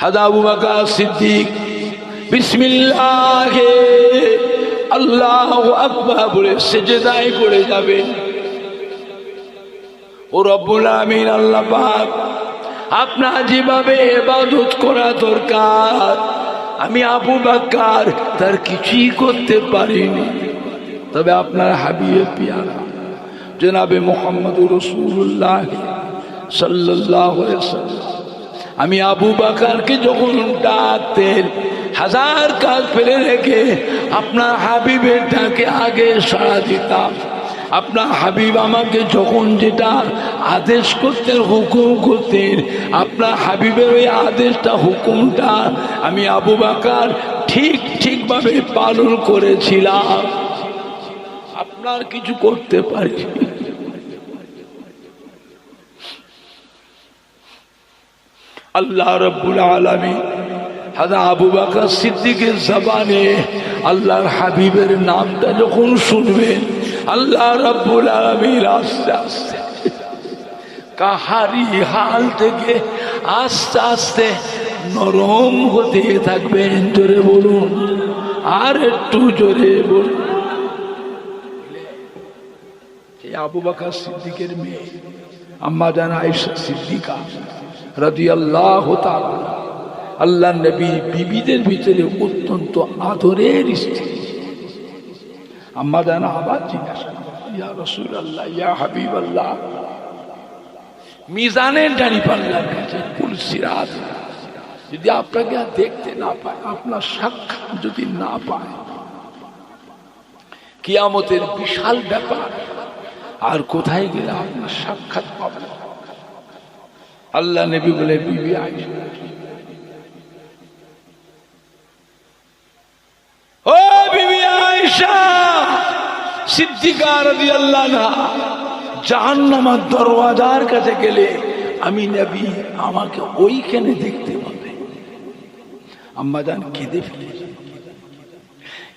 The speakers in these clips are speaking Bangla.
হাদা আবু বকর সিদ্দিক বিসমিল্লাহ আল্লাহু আকবার বলে সিজদায় পড়ে যাবেন। ও রব্বুল আমিন, আল্লাহ পাক আপনার যেভাবে ইবাদত করা দরকার আমি আবু বকর তার কিছুই করতে পারিনি, তবে আপনার হাবিবে পিয়ারা জনাবে মুহাম্মদুর রাসূলুল্লাহ সাল্লাল্লাহু আলাইহি ওয়াসাল্লাম আমি আবু বকরকে যখন ডাকতেন হাজার কাজ ফেলে রেখে আপনার হাবিবের ডাকে আগে সাড়া দিতাম। আপনার হাবিব আমাকে যখন যেটা আদেশ করতেন, হুকুম করতেন, আপনার হাবিবের ওই আদেশটা হুকুমটা আমি আবু বকর ঠিকভাবে পালন করেছিলাম। আপনার কিছু করতে পারি। আল্লাহ রাব্বুল আলামিন হাদা আবু বকর সিদ্দিকের জবানে আল্লাহর হাবিবের নামটা যখন শুনবেন আল্লাহ রাব্বুল আলামিন আস্তে আস্তে কাহারি হাল থেকে আস্তে আস্তে নরম হতে থাকবেন। জোরে বলুন, আর একটু জোরে বলুন। আবু বকর সিদ্দিকের মেয়ে আম্মা জান আয়েশা সিদ্দিকা রাদিয়াল্লাহু তাআলা আল্লাহ নবী বিবিদের ভিতরে অত্যন্ত আদরের স্ত্রী। আম্মা জান আবার জিজ্ঞাসা ইয়া রাসূলুল্লাহ ইয়া হাবিবাল্লাহ, মিজানের ডানি পাল্লার কাছে পুলসিরাত যদি আপনাকে আর দেখতে না পায়, আপনার সাক্ষাৎ যদি না পায়, কিয়ামতের বিশাল ব্যাপার, আর কোথায় গেলে আপনার সাক্ষাৎ পাবেন? আল্লাহ নবী বলে বিবি আয়েশা, ও বিবি আয়েশা সিদ্দিকা রাদিয়াল্লাহু আনহা, জাহান্নামের দরওয়াজার কাছে গেলে আমি নবী আমাকে ওইখানে দেখতে পাবে। আম্মা জান কেঁদে ফেলেছে,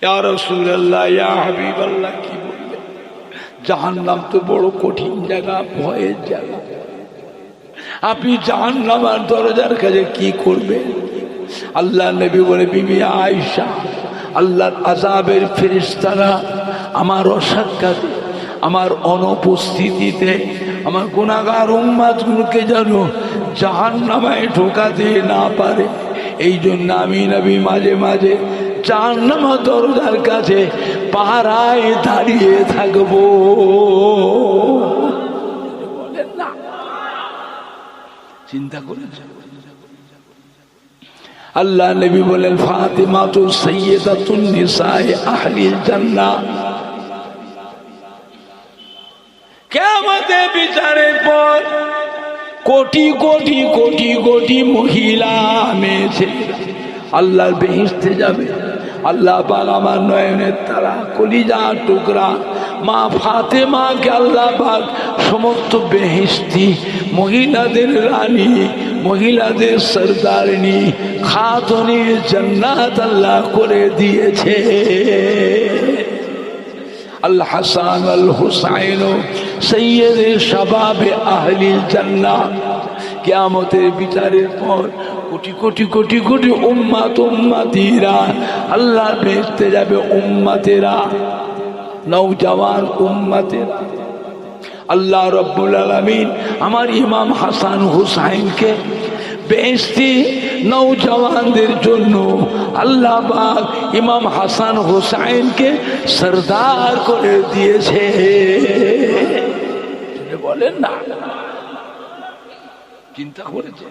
ইয়া রাসূলুল্লাহ ইয়া হাবিবাল্লাহ, কি বলবে? জাহান্নাম তো বড় কঠিন জায়গা, ভয়ের জায়গা, আপনি জাহান্নামের দরজার কাছে কি করবেন? আল্লাহ নবী বলে বিবি আয়েশা, আল্লাহর আযাবের ফেরেশতারা আমার অসাক্ষাতে, আমার অনুপস্থিতিতে আমার গুনাহগার উম্মতগুলোকে যেন জাহান্নামে ঢোকাতে না পারে, এই জন্য আমি নবী মাঝে মাঝে জাহান্নামের দরজার কাছে পাহারায় দাঁড়িয়ে থাকবো। বলেন না, চিন্তা করেছেন? আল্লাহ নবী বলেন ফাতিমা তু সাইয়্যিদাতুন নিসায়ে আহলিল জান্নাহ, কিয়ামতের বিচারের পর কোটি কোটি কোটি কোটি মহিলা মেয়ে আল্লাহর বেহেশতে যাবে। আল্লাহ পাক আমার নয়নের তারা, কলিজার টুকরা মা ফাতেমাকে আল্লাহ পাক সমস্ত বেহেশতি মহিলাদের রানী, মহিলাদের সরদারিনী, খাতুনে জান্নাত আল্লাহ করে দিয়েছে। আল হাসান আল হুসাইন সৈয়দে শাবাবে আহলিল জান্নাহ, কিয়ামতের বিচারের পর কোটি কোটি কোটি কোটি উম্মত উম্মতিরা আল্লাহর বেহেশতে যাবে। উম্মতেরা, নওজওয়ান উম্মতেরা, আল্লাহ রাব্বুল আলামিন আমার ইমাম হাসান হুসাইনকে বেহেশতি নওজওয়ানদের জন্য আল্লাহ পাক ইমাম হাসান হুসাইনকে সরদার করে দিয়েছে। বলেন না, চিন্তা করেছে?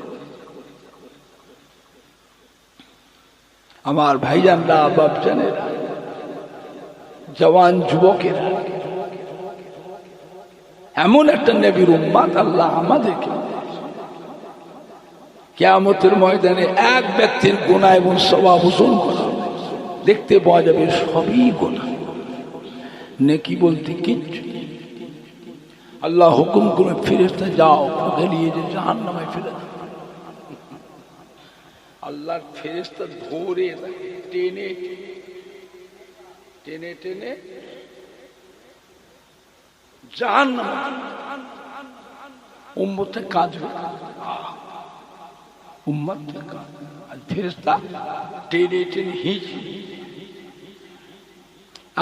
আমার ভাইজানরা, বাপজানেরা, জওয়ান যুবকেরা, এমন একটা নবীর উম্মত আল্লাহ আমাদেরকে কিয়ামতের ময়দানে এক ব্যক্তির গুনাহ এবং সওয়াব ওজন করা দেখতে পাওয়া যাবে, সবই গুনাহ, নেকি বলতে কিচ্ছু। আল্লাহ হুকুম করে ফেরেশতা যাও ফেলিয়ে যে জাহান্নামে ফেলে দাও। আল্লাহর ফেরেশতা ধরে টেনে টেনে টেনে জাহান্নামে উম্মতে কাঁদবে। উম্মত আর ফেরেশতা টেনে টেনে হিঁচড়ে।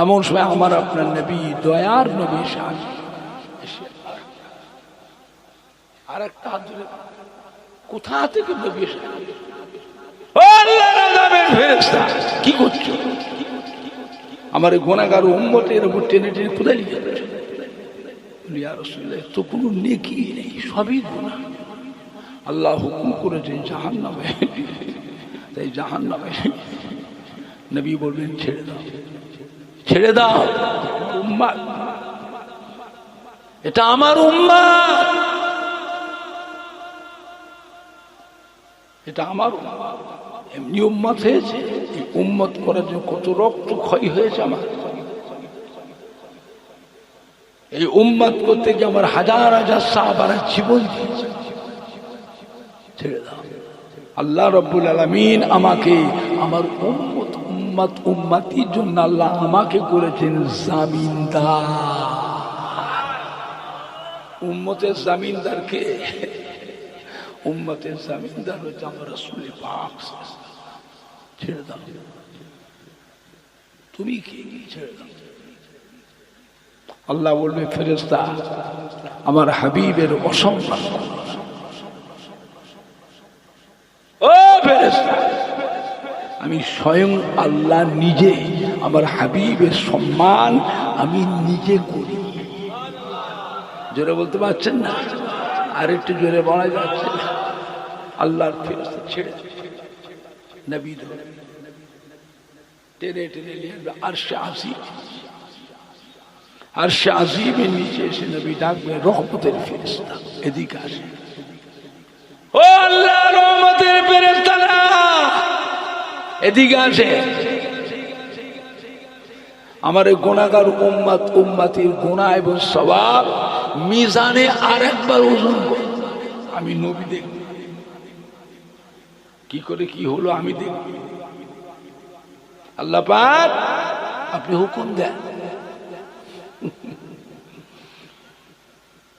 এমন সময় আমার আপনার নবী, দয়ার নবী এসে আর একটা হাত ধরে, কোথা থেকে নবী এসে, ও আল্লাহর আযাবের ফেরেশতা কি করছো? আমার গুনাহগার উম্মতের উপর টেনে টেনে কোথায় নিয়ে যাচ্ছ? ইয়া রাসূলুল্লাহ, তো কোনো নেকি নেই, সবই গুনাহ। আল্লাহ হুকুম করেছেন জাহান্নামে, তাই জাহান্নামে। নবী বলবেন ছেড়ে দাও, ছেড়ে দাও, উম্মত, এটা আমার উম্মত, এটা আমার উম্মত। এমনি উম্মত হয়েছে, এই উম্মত করার জন্য কত রক্ত ক্ষয় হয়েছে আমার। এই উম্মত করতে গিয়ে আমার হাজার হাজার সাহাবারা জীবন দিয়েছে। ছেড়ে দাও। আল্লাহ রাব্বুল আলামিন আমাকে আমার উম্মতির জন্য আল্লাহ আমাকে করেছেন জামিনদার। উম্মতের জামিনদারকে, উম্মতের জামিনদার হচ্ছে আমার রাসূল পাক। ছেড়ে দাও, তুমি কি? ছেড়ে দাও। আল্লাহ বলবে ফেরেশতা আমার হাবিবের অসম্মান। ও ফেরেশতা, আমি স্বয়ং আল্লাহ নিজে আমার হাবিবের সম্মান আমি নিজে করি। জোরে বলতে পারছেন না? আর একটু জোরে বলা যাচ্ছে না। আল্লাহর ফেরেশতা ছেড়ে নবী ধরে টেনে টেনে নিয়ে আরশে আজিম, আরশে আজিমের নিচে এসে নবী ডাকবে রহমতের ফেরেশতা এদিকে আসে। ও আল্লাহ রহমতের ফেরেশতারা এদিকে আসে। আমার গুনাহগার উম্মতির গুনাহ এবং সওয়াব মিজানে আরেকবার ওজন করো। আমি নবী দেখব, কি করে কি হলো আমি দেখব। আল্লাহ পাক আপনি হুকুম দেন।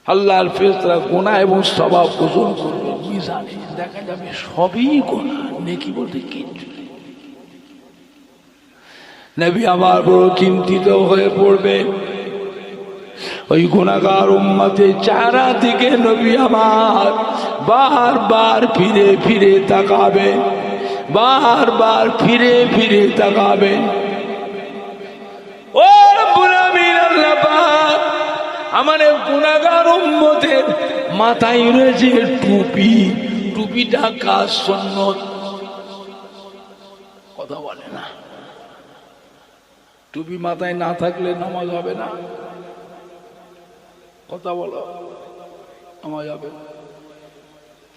আল্লাহর ফেরেশতারা গুনাহ এবং সওয়াব ওজন করবে মিজানে, দেখা যাবে সবই গুনাহ, নেকি বলতে কিচ্ছু নেই। নবী আমার বড় চিন্তিত হয়ে পড়বে। ওই গুনাহগার উম্মতের চেহারা দিকে নবী আমার বারবার ফিরে ফিরে তাকাবেন, বারবার ফিরে ফিরে তাকাবেন। ও রব্বুল আমিন, আল্লাহ পাক আমার গুনাহগার উম্মতের মাথায় রয়েছে টুপি, টুপিটা কাজ সুন্নত। কথা বলে না, টুপি মাথায় না থাকলে নামাজ হবে না। কথা বলো, নামাজ হবে।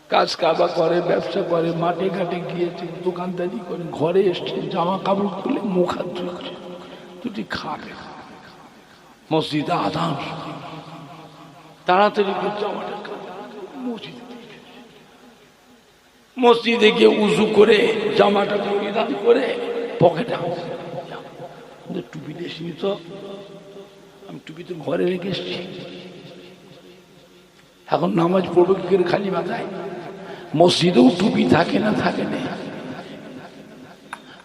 কাজ কারবার করে, ব্যবসা করে, মাঠে ঘাটে গিয়েছে, দোকানদারি করে, ঘরে এসছে, জামা কাপড় খুলে মুখ হাত ধুচ্ছে, দুটি খাবে। মসজিদে আযান, তাড়াতাড়ি করে জামাটা মসজিদে গিয়ে উজু করে জামাটা পরিধান করে পকেটে টুপি দেশনি তো, আমি টুপি তো ঘরে রেখে এসছি, এখন নামাজ পড়বো কি করে খালি মাথায়? মসজিদেও টুপি থাকে না, থাকে না।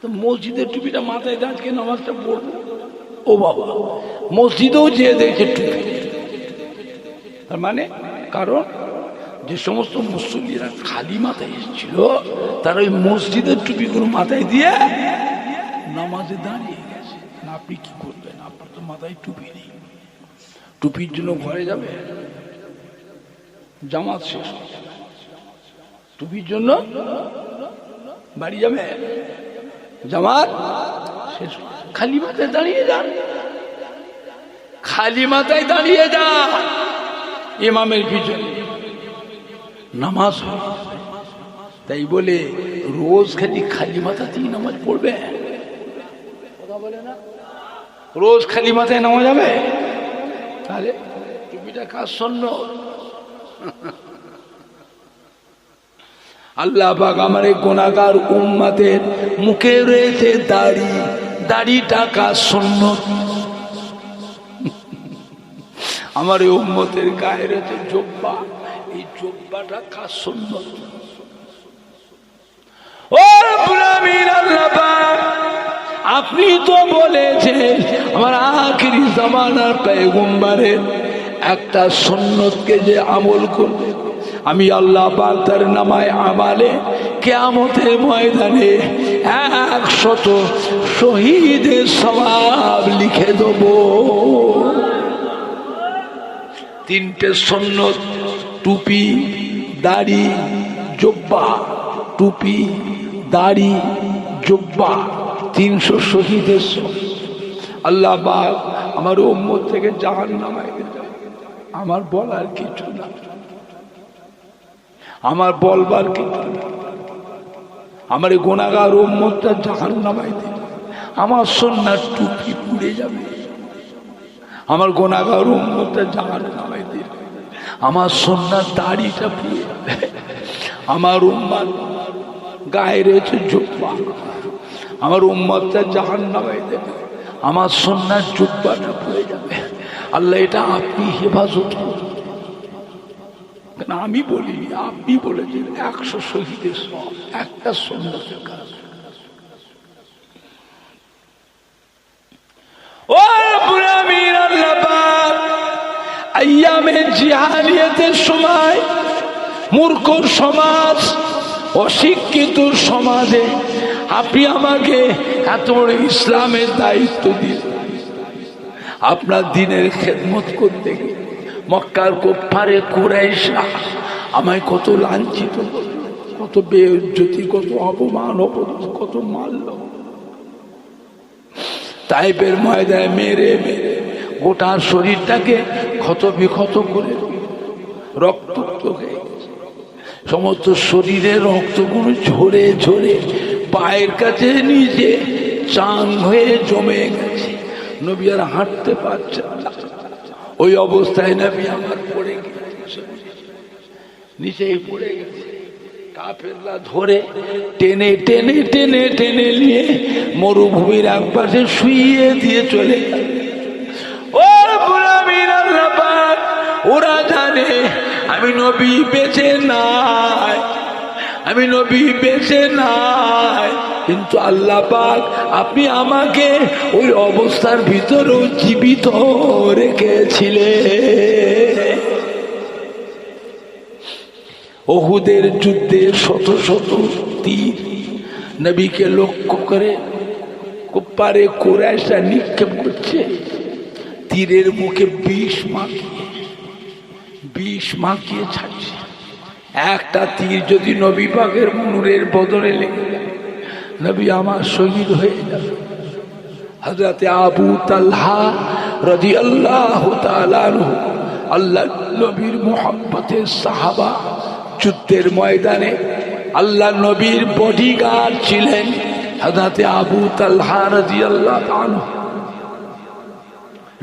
তো মসজিদের টুপিটা মাথায় দিয়ে আজকে নামাজটা পড়বো। ও বাবা, মসজিদেও যেয়ে দেখছে টুপি। তার মানে কারণ যে সমস্ত মুসল্লিরা খালি মাথায় এসেছিল তারা ওই মসজিদের টুপিগুলো মাথায় দিয়ে নামাজে দাঁড়িয়ে গেছে। না, আপনি কি করবেন? আপনার তো মাথায় টুপি নেই। টুপির জন্য ঘরে যাবে, জামাত শেষ, টুপির জন্য বাড়ি যাবে, জামাত শেষ, খালি মাথায় দাঁড়িয়ে যান, খালি মাথায় দাঁড়িয়ে যান ইমামের পিছনে নামাজ হয়। তাই বলে রোজ খালি মাথাতেই নামাজ পড়বে? কথা বলে না, রোজ খালি মাথায় নামাজ যাবে? তাহলে টুপিটা কাজ শূন্য। আল্লাহ পাক আমার এই গুনাহগার উম্মতের মুখে রয়েছে দাড়ি, দাড়িটা কাজ শূন্য। আমার এই উম্মতের গায়ে রয়েছে জুব্বা, এই জুব্বাটা কাজ শূন্য। আপনি তো বলেছেন আমার আখিরি জামানার পয়গম্বরের একটা সুন্নতকে যে আমল করবে আমি আল্লাহ পাক তার নামায় আমালে কিয়ামতের ময়দানে 100 শহীদের সওয়াব লিখে দেব। 3টে সুন্নত, টুপি, দাড়ি, জুব্বা। টুপি, দাড়ি, জুব্বা, 300 শহীদের সওয়াব। আল্লাহ পাক আমার উম্মত থেকে জাহান্নামে দিবেন। আমার বলার কিছু না, আমার বলবার কিছু না। আমার গুনাহগার উম্মতটা জাহান্নামে দিবেন। আমার সুন্নাত টুপি পুড়ে যাবে, আমার গুনাহগার উম্মতটা জাহান্নামে দিবেন। আমার সুন্নাত দাড়িটা পুড়ে যাবে, আমার উম্মত গায়ে রয়েছে জুব্বা, আমার উম্মতটা জাহান্নামে দেবে, আমার সুন্নাত জুব্বাটা পুড়ে যাবে। আল্লাহ এটা আপনি হেফাজত করুন, আমি বলিনি, আপনি বলেছেন 100 শহীদের সওয়াব একটা সুন্নতের কাজ। ও পুরামির আল্লাহ পাক আইয়ামে জিহাদিয়াতের সময় মূর্খ সমাজ, অশিক্ষিত সমাজে আপনি আমাকে এত বড় ইসলামের দায়িত্ব দিন। আপনার দিনের খেদমত করতে গিয়ে মক্কার কুফারে কুরাইশরা আমায় কত লাঞ্ছিত করল, কত বেইজ্জতি, কত অপমান, কত মারল। তাইফের ময়দানে মেরে মেরে গোটা শরীরটাকে ক্ষত বিক্ষত করে রক্তাক্ত হয়ে গেছে। সমস্ত শরীরের রক্তগুলো ঝরে ঝরে পায়ের কাছে নিচে চাং হয়ে জমে গেছে। নবী আর হাঁটতে পারছেন না। ওই অবস্থায় নবী আমার পড়ে গেছে, নিচেই পড়ে গেছে। কাফেররা ধরে টেনে টেনে টেনে টেনে নিয়ে মরুভূমির একপাশে শুইয়ে দিয়ে চলে গেল। ওরা জানে আমি নবী বেঁচে নাই, আমি নবী বেঁচে নাই, কিন্তু আল্লাহ পাক আপনি আমাকে ওই অবস্থার ভিতরেও জীবিত রেখেছিলেন। উহুদের যুদ্ধে শত শত তীর নবীকে লক্ষ্য করে কুফারে কুরাইশরা নিক্ষেপ করছে। তীরের মুখে বিষ মাখিয়ে ছাড়ছে। একটা তীর যদি নবী পাকের নূরের বদলে লেগে যায়, নবী আমার শহীদ হয়ে যাবে। হযরতে আবু তালহা রাদিয়াল্লাহু তাআলা আনহু, আল্লাহ নবীর মুহাব্বতের সাহাবা, যুদ্ধের ময়দানে আল্লাহ নবীর বডিগার্ড ছিলেন হযরতে আবু তালহা রাদিয়াল্লাহু আনহু।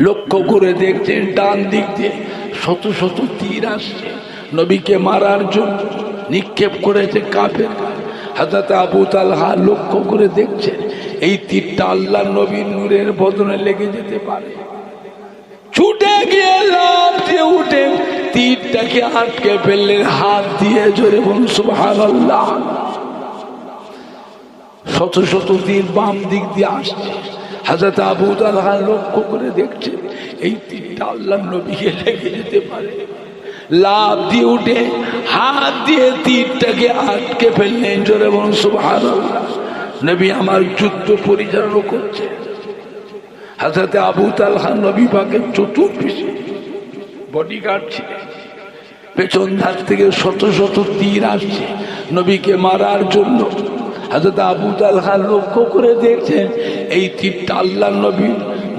লক্ষ্য করে দেখছেন ডান দিক দিয়ে শত শত তীর আসছে, নবীকে মারার জন্য নিক্ষেপ করেছে কাফের। হযরত আবু তালহা লক্ষ্য করে দেখছেন এই তীরটা আল্লাহ নবীর নূরের বদনে লেগে যেতে পারে। ছুটে গিয়ে লাফ দিয়ে উঠে তীরটাকে আটকে ফেললেন হাত দিয়ে, জোরে বলুন সুবহানাল্লাহ। শত শত তীর বাম দিক দিয়ে আসছে। হযরত আবু তালহা লক্ষ্য করে দেখছে এই তীরটা আল্লাহ নবীকে লেগে যেতে পারে। লাফ দিয়ে উঠে হাত দিয়ে তীরটাকে আটকে ফেললেন, জোরে বলুন সুবহানাল্লাহ। নবী আমার যুদ্ধ পরিচালনা করছে। হযরত আবু তালহা নবী পাকের চতুর্পাশে বডিগার্ড ছিলেন। পেছন ধার থেকে শত শত তীর আসছে নবীকে মারার জন্য। হযরত আবু তালহা লক্ষ্য করে দেখছেন এই তীরটা আল্লাহ নবী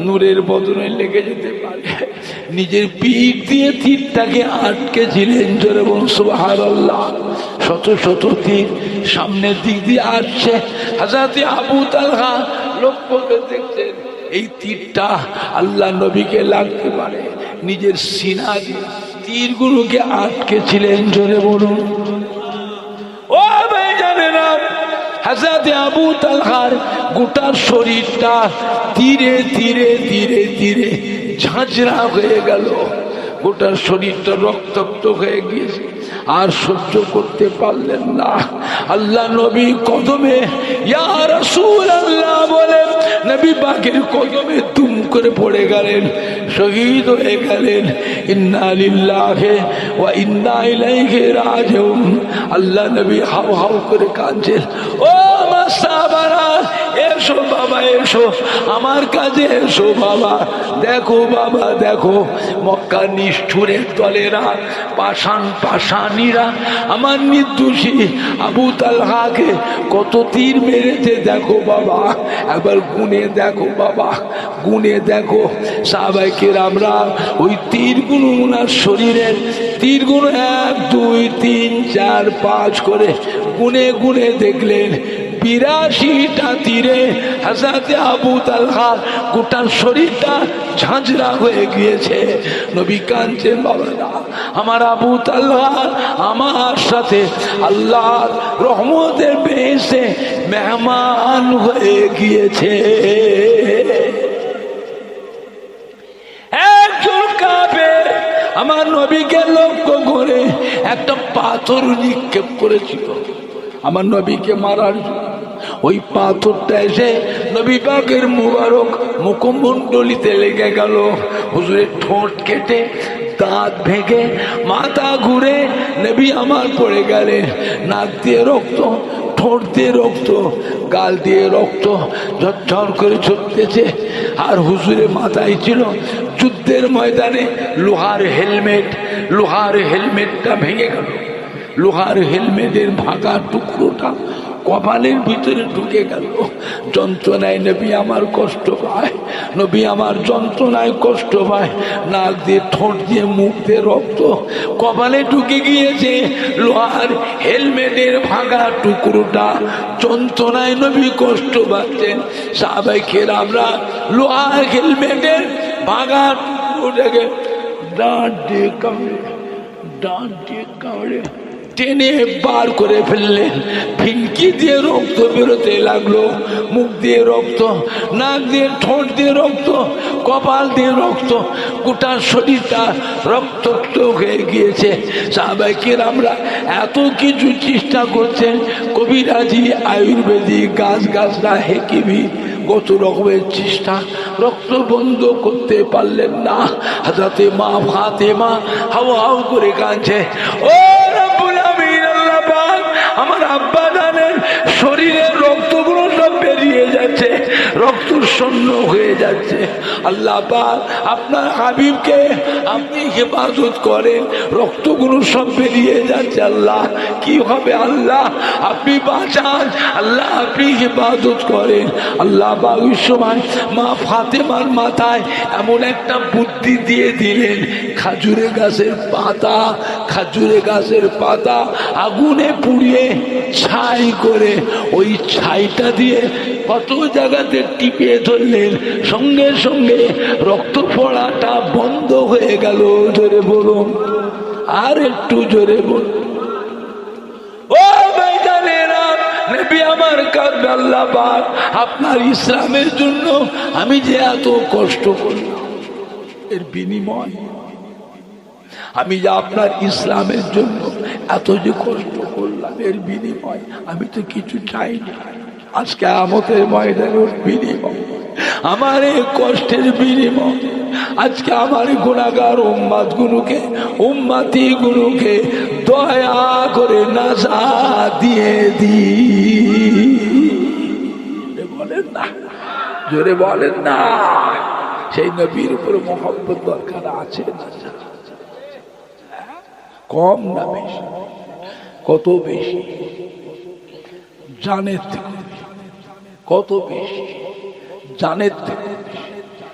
নূরের বদনে লেগে যেতে পারে। নিজের পিঠ দিয়ে তীরটাকে আটকে ছিলেন, জোরে বলুন সুবহানাল্লাহ। শত শত তীর সামনের দিক দিয়ে আসছে। হযরত আবু তালহা লক্ষ্য করে দেখছেন এই তীরটা আল্লাহ নবীকে লাগতে পারে। নিজের সিনা দিয়ে তীরগুলোকে আটকে ছিলেন, জোরে বলুন। ও ভাই জানেন না, হযরত আবু তালহার গোটা শরীরটা ধীরে ধীরে ধীরে ধীরে ঝাঁঝরা হয়ে গেল। গোটা শরীরটা রক্তাক্ত হয়ে গিয়েছে, আর সহ্য করতে পারলেন না। আল্লাহ নবী কদমে ইয়া রাসূলুল্লাহ বলে নবী পাকের কদমে দুম করে পড়ে গেলেন, শহীদ হয়ে গেলেন। ইন্না লিল্লাহি ওয়া ইন্না ইলাইহি রাজিউন। আল্লাহ নবী হাউ হাউ করে কাঁদছেন। ও আমার সাহাবারা, এসো বাবা, এসো আমার কাছে এসো বাবা। দেখো বাবা, দেখো মক্কার নিষ্ঠুরের দলেরা, পাষাণ পাষাণীরা আমার নির্দোষী আবু তালহাকে কত তীর মেরেছে দেখো বাবা, একবার গুনে দেখো বাবা, গুনে দেখো। সাহাবায়ে কেরামরা ওই তীরগুলো ওনার শরীরের তীরগুলো 1 2 3 4 5 করে গুনে গুনে দেখলেন 82টা তীরে হযরতে আবু তালহা গোটা শরীরটা ঝাঁঝরা হয়ে গিয়েছে। নবী কাঁদছেন, বাবারা আমার আবু তালহা আমার সাথে আল্লাহর রহমতের বেহেশতে মেহমান হয়ে গিয়েছে। একজন কাফের আমার নবীকে লক্ষ্য করে একটা পাথর নিক্ষেপ করেছিল আমার নবীকে মারার জন্য। ওই পাথরটা এসে নবী পাকের মুবারক মুখমণ্ডলিতে লেগে গেল। হুজুরের ঠোঁট কেটে, দাঁত ভেঙে, মাথা ঘুরে নবী আমার পড়ে গেলেন। নাক দিয়ে রক্ত, ঠোঁট দিয়ে রক্ত, গাল দিয়ে রক্ত ঝরঝর করে ছড়তেছে। আর হুজুরের মাথায় ছিল যুদ্ধের ময়দানে লোহার হেলমেট, লোহার হেলমেটটা ভেঙে গেল। লোহার হেলমেটের ভাঙা টুকরোটা কপালের ভিতরে ঢুকে গেল। যন্ত্রণায় নবী আমার কষ্ট পায়, নবী আমার যন্ত্রণায় কষ্ট পায়। নাক দিয়ে, ঠোঁট দিয়ে, মুখ দিয়ে রক্ত কপালে ঢুকে গিয়েছে। লোহার হেলমেটের ভাঙা টুকরোটা যন্ত্রণায় নবী কষ্ট পাচ্ছেন। সাহাবায়ে কেরামরা লোহার হেলমেটের ভাঙা টুকরোটাকে দাঁত দিয়ে কামড়ে, দাঁত দিয়ে কামড়ে টেনে বার করে ফেললেন। ফিনকি দিয়ে রক্ত বেরোতে লাগলো, মুখ দিয়ে রক্ত, নাক দিয়ে, ঠোঁট দিয়ে রক্ত, কপাল দিয়ে রক্ত, গোটা শরীরটা রক্তাক্ত হয়ে গিয়েছে। সাহাবায়ে কেরামরা এত কিছু চেষ্টা করছেন, কবিরাজি, আয়ুর্বেদিক, গাছ গাছরা, হেকিমি, কত রকমের চেষ্টা, রক্ত বন্ধ করতে পারলেন না। হযরতে মা ফাতেমা হাউ হাউ করে কাঁদছে, ও রব্বুল আমিন, আল্লাহ পাক আমার আব্বা জানেন শরীরের রক্তগুলো সব বেরিয়ে যাচ্ছে, রক্ত শূন্য হয়ে যাচ্ছে। আল্লাহ পাক আপনার হাবিবকে আপনি হেফাজত করেন, রক্তগুলো সব বেরিয়ে যাচ্ছে। আল্লাহ কি হবে, আল্লাহ আপনি বাঁচান, আল্লাহ আপনি হেফাজত করেন। আল্লাহ পাক ওই সময় মা ফাতেমার মাথায় এমন একটা বুদ্ধি দিয়ে দিলেন, খাজুরে গাছের পাতা, খাজুরে গাছের পাতা আগুনে পুড়িয়ে ছাই করে ওই ছাইটা দিয়ে কত জায়গাতে টিপে ধরলেন, সঙ্গে সঙ্গে রক্ত পড়াটা বন্ধ হয়ে গেল। জোরে বলুন, আর একটু জোরে বলুন। ও ভাইজানেরা, নবী আমার কাঁদবে, আল্লাহ পাক আপনার ইসলামের জন্য আমি যে এত কষ্ট করলাম, এর বিনিময় আমি যে আপনার ইসলামের জন্য এত যে কষ্ট করলাম, এর বিনিময় আমি তো কিছু চাই না। আজকে আমাদের ময়দানের বিনিময়, আমার এই কষ্টের বিনিময়, আজকে আমার গুনাহগার উম্মত গুলোকে, উম্মতি গুলোকে দয়া করে নাজাত দিয়ে দি। বলেন না, জোরে বলেন না। সেই নবীর উপর মহব্বত দরকার আছে না? কম না বেশি? কত বেশি? জানের থেকে কত বেশি? জানের থেকে।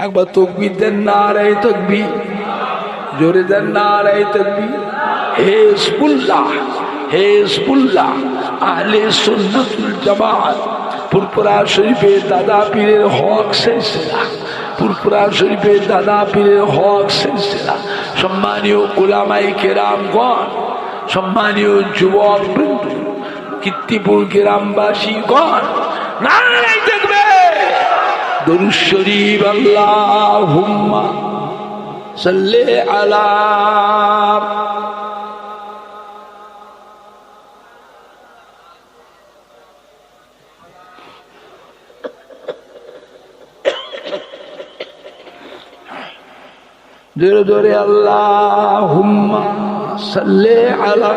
একবার তাকবীর দেন, নারে তাকবীর, জোরে দেন নারে তাকবীর। হিজবুল্লাহ, হিজবুল্লাহ, আহলে সুন্নাতুল জামাত, ফুরফুরা শরীফের দাদা পীরের হক সিলসিলা, ফুরফুরা শরীফের দাদা পীরের হক সিলসিলা। সম্মানীয় উলামায়ে কেরামগণ, সম্মানীয় যুবক বৃন্দ, কীর্তিপুর গ্রামবাসীগণ, নারে তাকবীর, দরুদ শরীফ, আল্লাহুম্মা সাল্লি আলা। জোরে জোরে আল্লাহুম্মা সাল্লি আলা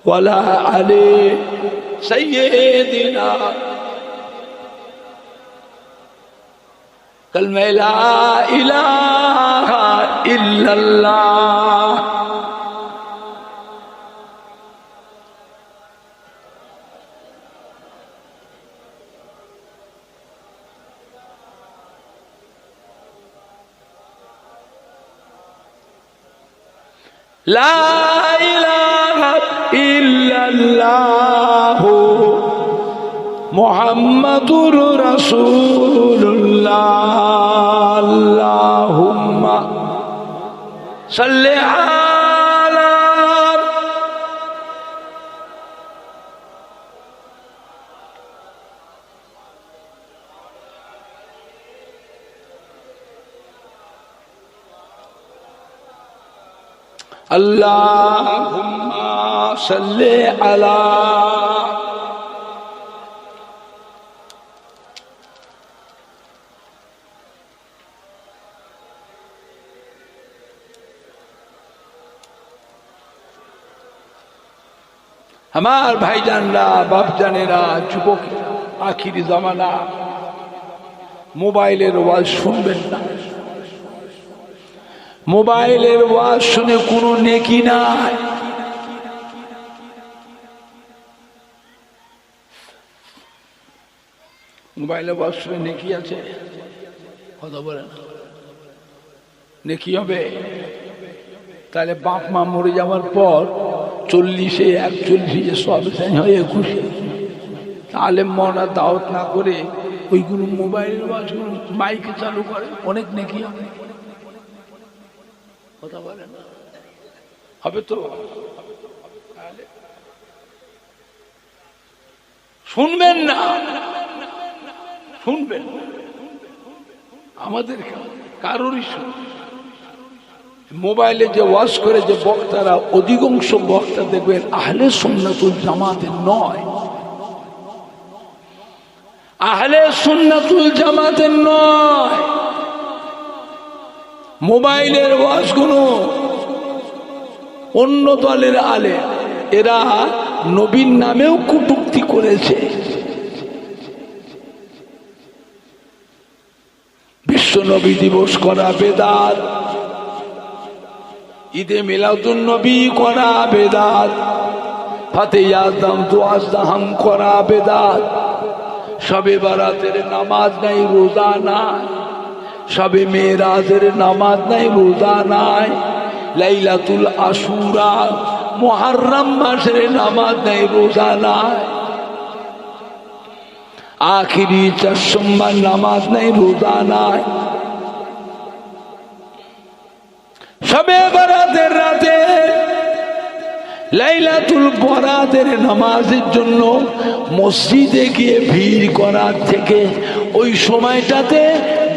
ওয়ালা আলি সাইয়্যিদিনা কালমা লা ইলাহা ইল্লাল্লাহ। লা ইলাহা ইল্লাল্লাহু মুহাম্মাদুর রাসূলুল্লাহ। আল্লাহুম্মা সাল্লি আলা আল্লাহুম্মা সাল্লি আলা আমার ভাইজানরা, বাপজানেরা, যুবক, আখিরি জামানা, মোবাইলের ওয়াজ শুনবেন না। মোবাইলের ওয়াজ শুনে কোনো নেকি নাই। মোবাইলের ওয়াজ শুনে নেকি আছে? কথা বলেন, নেকি হবে? তাহলে বাপ মা মরে যাওয়ার পর 40-এ 41-এ সব হয়ে 21-এ তাহলে মরা দাওয়াত না করে ওইগুলো মোবাইলের ওয়াজগুলো মাইকে চালু করে, অনেক নেকি হবে। কথা বলেন, হবে তো? শুনবেন না, শুনবেন আমাদের কারোরই শুনবেন। মোবাইলে যে ওয়াজ করে যে বক্তারা, অধিকাংশ বক্তা দেখবেন আহলে সুন্নাতুল জামাতের নয়। আহলে সুন্নাতুল জামাতের নয়। মোবাইলের ওয়াজগুলো অন্য দলের আলে, এরা নবীর নামেও কটূক্তি করেছে। বিশ্ব নবী দিবস করা বেদাত, ঈদে মিলাদুন নবী করা বেদাত, ফাতে আজম দুআজদাহাম করা বেদাত, শবে বারাতের নামাজ নাই, রোজা নাই, শবে মেরাজের নামাজ নাই, রোজা নাই, লাইলাতুল আশুরা মুহররম মাসের নামাজ নাই, রোজা নাই, আখিরি চার সোমবার নামাজ নাই, রোজা নাই, শবে বারাতের রাতে লাইলাতুল বরাতের নামাজের জন্য মসজিদে গিয়ে ভিড় করার থেকে ওই সময়টাতে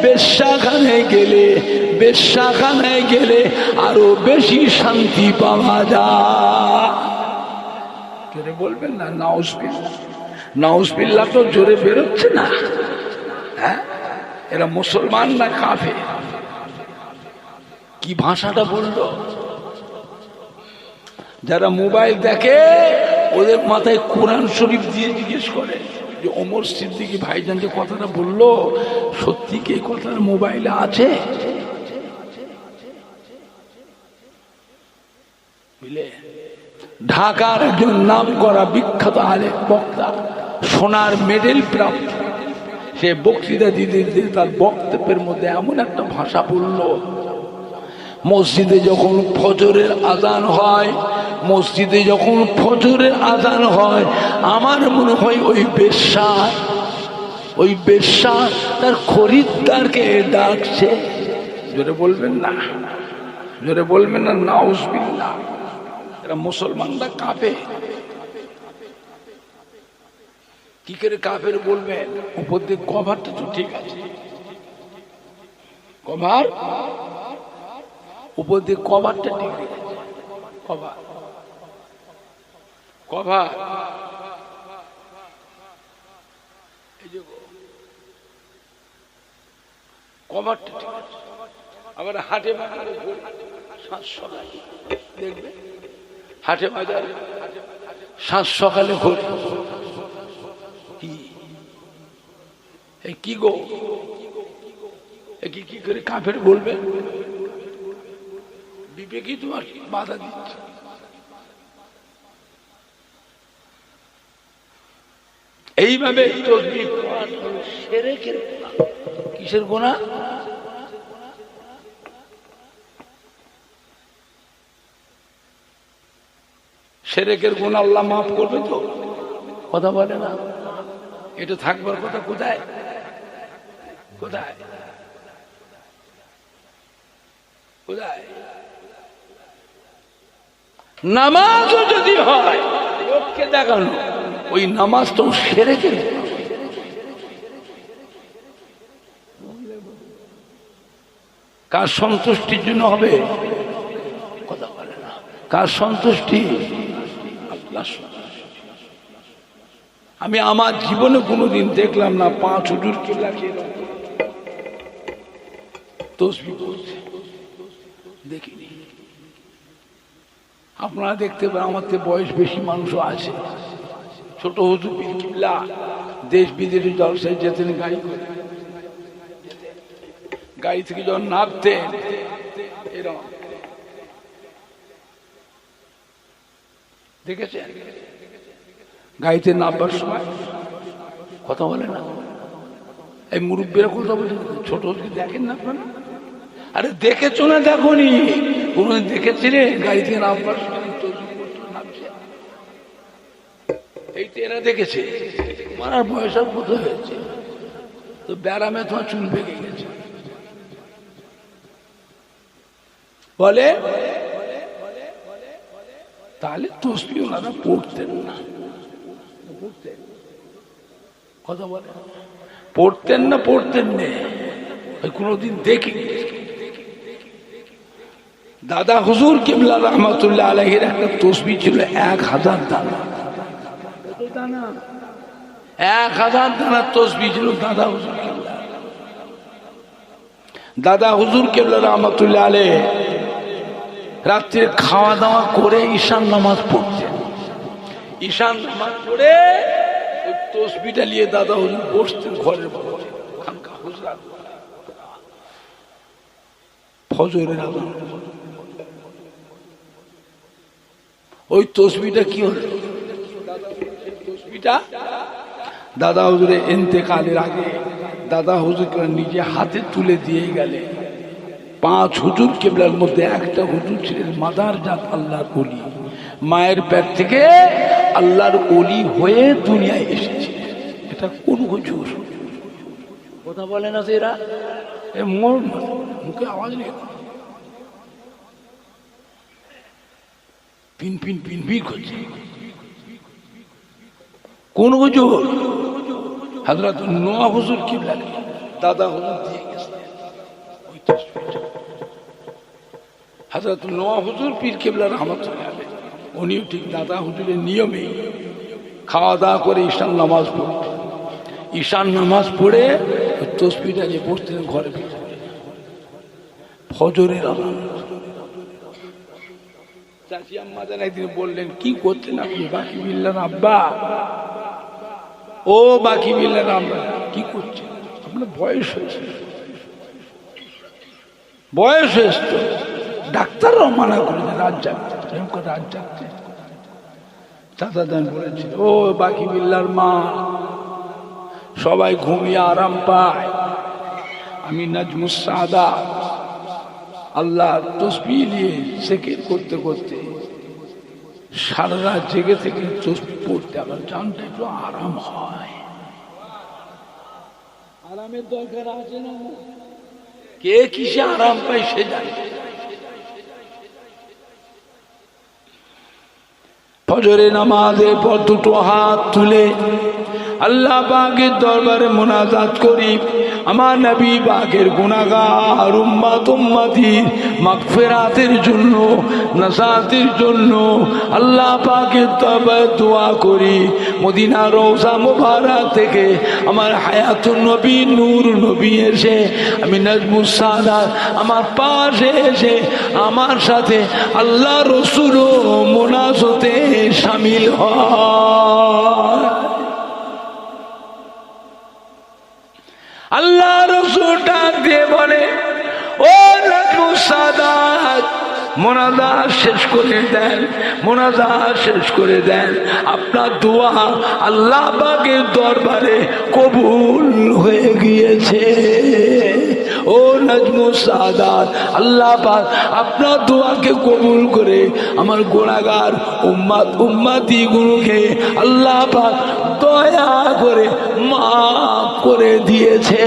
বেশ্যাখানায় গেলে আরো বেশি শান্তি পাওয়া যায়। জোরে বলবেন না নাউজুবিল্লাহ। নাউজুবিল্লাহ তো জোরে বেরোচ্ছে না। হ্যাঁ, এরা মুসলমান না কাফের? কি ভাষাটা বললো? যারা মোবাইল দেখে ওদের মাথায় কোরআন শরীফ দিয়ে জিজ্ঞেস করে যে ওমর সিদ্দিকী ভাইজান যে কথাটা বললো সত্যি কি কথাটা মোবাইলে আছে? বুঝলে, ঢাকার একজন নাম করা বিখ্যাত আলেম বক্তা, সোনার মেডেল প্রাপ্ত, সে বক্তৃতা দিতে তার বক্তব্যের মধ্যে এমন একটা ভাষা বললো, মসজিদে যখন ফজরের আজান হয়, মসজিদে যখন ফজরের আজান হয়, আমার মনে হয় ওই বেশ্যা তার খরিদ্দারকে ডাকছে। জোরে বলবেন না, জোরে বলবেন না নাউজুবিল্লাহ। এরা মুসলমানরা কাফের। কি করে কাফের বলবেন? উপর দিয়ে কভারটা তো ঠিক আছে, কভার উপর দিয়ে কভারটা ঠিক আছে, কভার কভার এই যে কমারটা আবার হাটে বাজারে সকালে দেখবে, হাটে বাজারে সাত সকালে ঘুরে কি গো, কি করে কাফের বলবে? বিবেকই তোমার বাধা দিচ্ছে। এইভাবে কিসের গোনা? সেরেকের গুনাহ আল্লাহ মাফ করবে তো? কথা বলে না। এটা থাকবার কথা কোথায় কোথায় কোথায়? নামাজও যদি হয় লোককে দেখানো, ওই নামাজ তো সেরেকের। কার সন্তুষ্টির জন্য হবে? কথা বলে না। কার সন্তুষ্টি? আল্লাহ। আমি আমার জীবনে কোনোদিন দেখলাম না 5 হুজুর কেবলাকে তাসবিহ পড়ছে, দেখিনি। আপনারা দেখতে পারেন, আমার থেকে বয়স বেশি মানুষও আছে। ছোট হুজুর পীর কিবলা দেশ বিদেশে জলসায় যেতেন গাড়ি করে, গাড়ি থেকে যখন নামতেন এরকম দেখেছেন? গাড়িতে নামবার সময় কথা বলে না। এই মুরব্বীরা কথা বলছে, ছোট দেখেন না আপনারা? আরে দেখেছো না? দেখো নি? কোনদিন দেখেছিলে গাড়ি থেকে নামবার সময় নামছে? এই তো এরা দেখেছে। মারার বয়স আর কত হয়েছে, তো ব্যারামে তোমার চুল ভেঙে গেছে বলে। তাহলে তসবিহ ওনারা পড়তেন না। কথা বলে পড়তেন না, পড়তেন না, কোনদিন দেখিনি। দাদা হুজুর কিবলা রহমাতুল্লাহ আলাইহির একটা তসবিহ ছিল 1000 দানা। 1000 দানার তসবিহ ছিল দাদা হুজুর কিবলা। দাদা হুজুর কিবলা রহমাতুল্লাহ আলাইহি রাত্রে খাওয়া দাওয়া করে ঈশান নামাজ পড়তেন। ঈশান নামাজ পড়ে ওই তসবিহটা নিয়ে দাদা হুজুর বসতেন ঘরের পরে। ফজরের আজান, ওই তসবিহটা কি হলো? তসবিহটা দাদা হুজুরের ইন্তেকালের আগে দাদা হুজুরকে নিজে হাতে তুলে দিয়ে গেলে। 5 হুজুর কেবলার মধ্যে একটা হুজুর ছিলেন মাদার জাত আল্লাহর ওলি, মায়ের পেট থেকে আল্লাহর ওলি হয়ে দুনিয়ায় এসেছে। এটা কোন হুজুর? কথা বলে না এরা? মোর মুখে আওয়াজ নেই, পিন পিন পিন পিন করছে। কোন হুজুর? হযরত নূহ হুজুর কিবলা দাদা হুজুর দিয়ে গেছে ওই তসবিহটা। হযরত নূহ হুজুর পীর কিবলা রহমাতুল্লাহ আলাইহি উনিও ঠিক দাদা হুজুরের নিয়মে খাওয়া দাওয়া করে ঈশান নামাজ পড়তেন। ঈশান নামাজ পড়ে তসবিহটা নিয়ে পড়তেন ঘরে ভিতরে। ফজরের আজান। চাচি আম্মা জান একদিন বললেন, কি করছেন আপনি? বাকি বিল্লার আব্বা, ও বাকি বিল্লার আব্বা কি করছেন? আপনার বয়স হয়েছে, বয়স হয়েছে। ডাক্তাররাও মানা করেছে রাত জাগতে, রাত জাগতে। চাচা জান বলেছিল, ও বাকি বিল্লার মা, সবাই ঘুমিয়ে আরাম পায়, আমি নাজমুস সাদা আল্লাহ তসবিহ নিয়ে জিকির করতে করতে সারা রাত জেগে থেকে তসবিহ পড়তে আমার জানটা একটু আরাম হয়। আরামের দরকার আছে না? কে কিসে আরাম পায় সে জানে। ফজরে নামাজের পর দুটো হাত তুলে আল্লাহ পাকের দরবারে মুনাজাত করি আমার নবী পাকের গুনাহগার উম্মতির মাগফিরাতের জন্য, নাজাতের জন্য আল্লাহ পাকের দরবারে দোয়া করি। মদিনা রওজা মুবারক থেকে আমার হায়াতুন নবী নূর নবী এসে আমি নাজমুস সাদাত আমার পাশে এসে আমার সাথে আল্লাহ রসুল মুনাজাতে শামিল হয়। আল্লাহ রসুল ডাক দিয়ে বলে, ও নাজমুস সাদাত মোনাজাত শেষ করে দেন, মোনাজাত শেষ করে দেন। আপনার দোয়া আল্লাহ পাকের দরবারে কবুল হয়ে গিয়েছে। ও নাজমুস সাদাত, আল্লাহ পাক আপনার দোয়াকে কবুল করে আমার গুনাহগার উম্মতি গুলোকে আল্লাহ পাক দয়া করে মাফ করে দিয়েছে।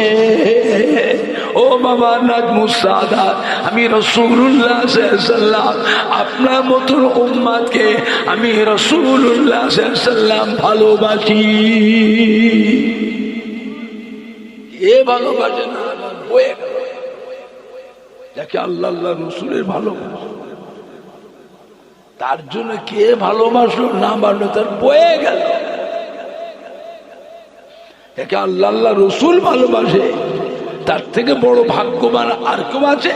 ও বাবা নাজমুস সাদাত, আমি রাসূলুল্লাহ সাল্লাল্লাহু আলাইহি ওয়াসাল্লাম আপনার মতন উম্মতকে আমি রাসূলুল্লাহ সাল্লাল্লাহু আলাইহি ওয়াসাল্লাম ভালোবাসি। এ ভালোবাসে না বয়ে গেল, যাকে আল্লাহ আল্লাহ রসুলের ভালোবাসে তার জন্য কে ভালোবাসলো না বাসলো তার বয়ে গেল। যাকে আল্লাহ আল্লাহ রসুল ভালোবাসে তার থেকে বড় ভাগ্যবান আর কেউ আছে?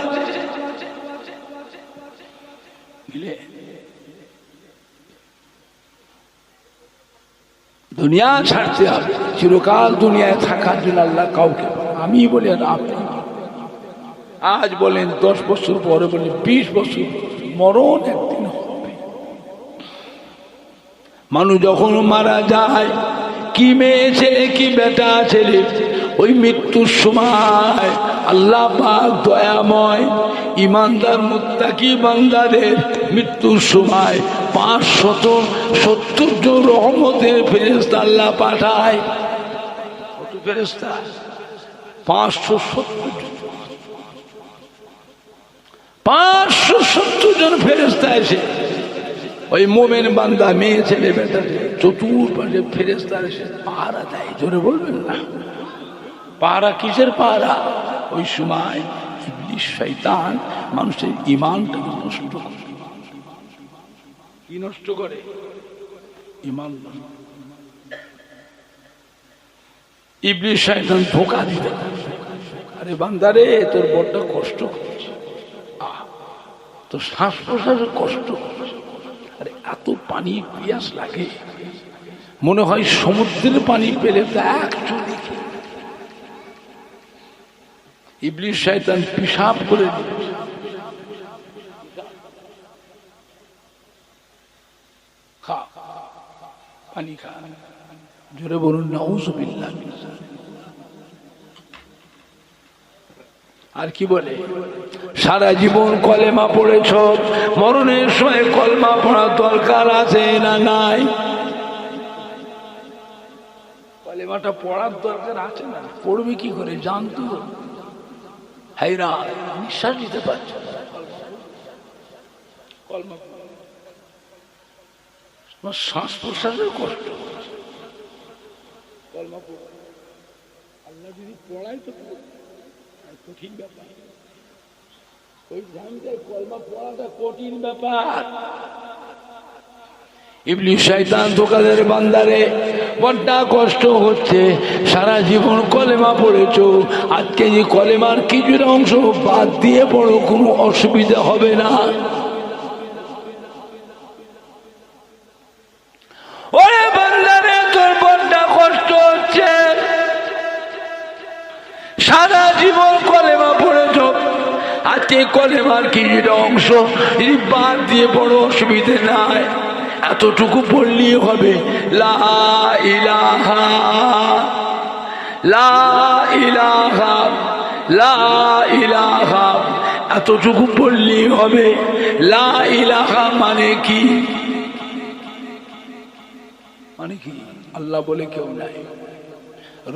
দুনিয়া ছাড়তে হবে, চিরকাল দুনিয়ায় থাকার জন্য আল্লাহ কাউকে, আমি বলি আর আপনি আজ বলেন 10 বছর পরে বলেন 20 বছর, মরণ একদিন হবে। মানুষ যখন মারা যায়, কি মেয়ে ছেলে কি বেটা ছেলে, ওই মৃত্যুর সময় আল্লাহ পাক দয়াময় ইমানদার মুত্তাকি বান্দাদের মৃত্যুর সময় 570 জন রহমতের ফেরেশতা আল্লাহ পাঠায়। কত ফেরেশতা? 570 জন ফেরেশতা এসে ওই মোমেন বান্দা মেয়ে ছেলে বেটা চতুর্পাশে ফেরেশতা এসে পাহারা দেয়। জোরে বলবেন না? পাহারা কিসের পাহারা? ওই সময় ইবলিস শয়তান মানুষের ঈমানটা নষ্ট করে। কি নষ্ট করে? ঈমান। ইবলিস শয়তান ধোঁকা দিতে, আরে বান্দারে তোর বড় কষ্ট করছে, তো শ্বাস প্রশ্বাসের কষ্ট করছে, আরে এত পানি পিয়াস লাগে, মনে হয় সমুদ্রের পানি পেলে দেখ চুরি। ইবলিস শয়তান পিশাব করে দিবে, খা পানি খা। জোরে বলুন নাউযুবিল্লাহ। আর কি বলে? সারা জীবন কলেমা পড়েছ, মরণের সময় কলমা পড়ার দরকার আছে না নাই? কলেমাটা পড়ার দরকার আছে না? পড়বে কি করে জানতো? হায়রা নিঃশ্বাস নিতে পারছে না, কলমা শ্বাস প্রশ্বাসের কষ্ট। কলমা পড়ে আল্লাহ যদি পড়ায় তো কঠিন ব্যাপার, ওই জানতে কলমা পড়াটা কঠিন ব্যাপার। ইবলিস শয়তান ধোঁকাদের বান্দারে বড্ড কষ্ট হচ্ছে, সারা জীবন কলেমা পড়েছো, আজকে যে কলেমার কিছুটা অংশ বাদ দিয়ে পড়ো, কোনো অসুবিধা হবে না। ওরে বান্দারে তোর বড্ড কষ্ট হচ্ছে, সারা জীবন কলেমা পড়েছো, আজকে কলেমার কিছুটা অংশ যদি বাদ দিয়ে পড়ো অসুবিধে নাই, এতটুকু পড়লেই হবে। লা ইলাহা লা ইলাহা লা ইলাহা, এতটুকু পড়লেই হবে। লা ইলাহা মানে কি? মানে কি? আল্লাহ বলে কেউ নাই,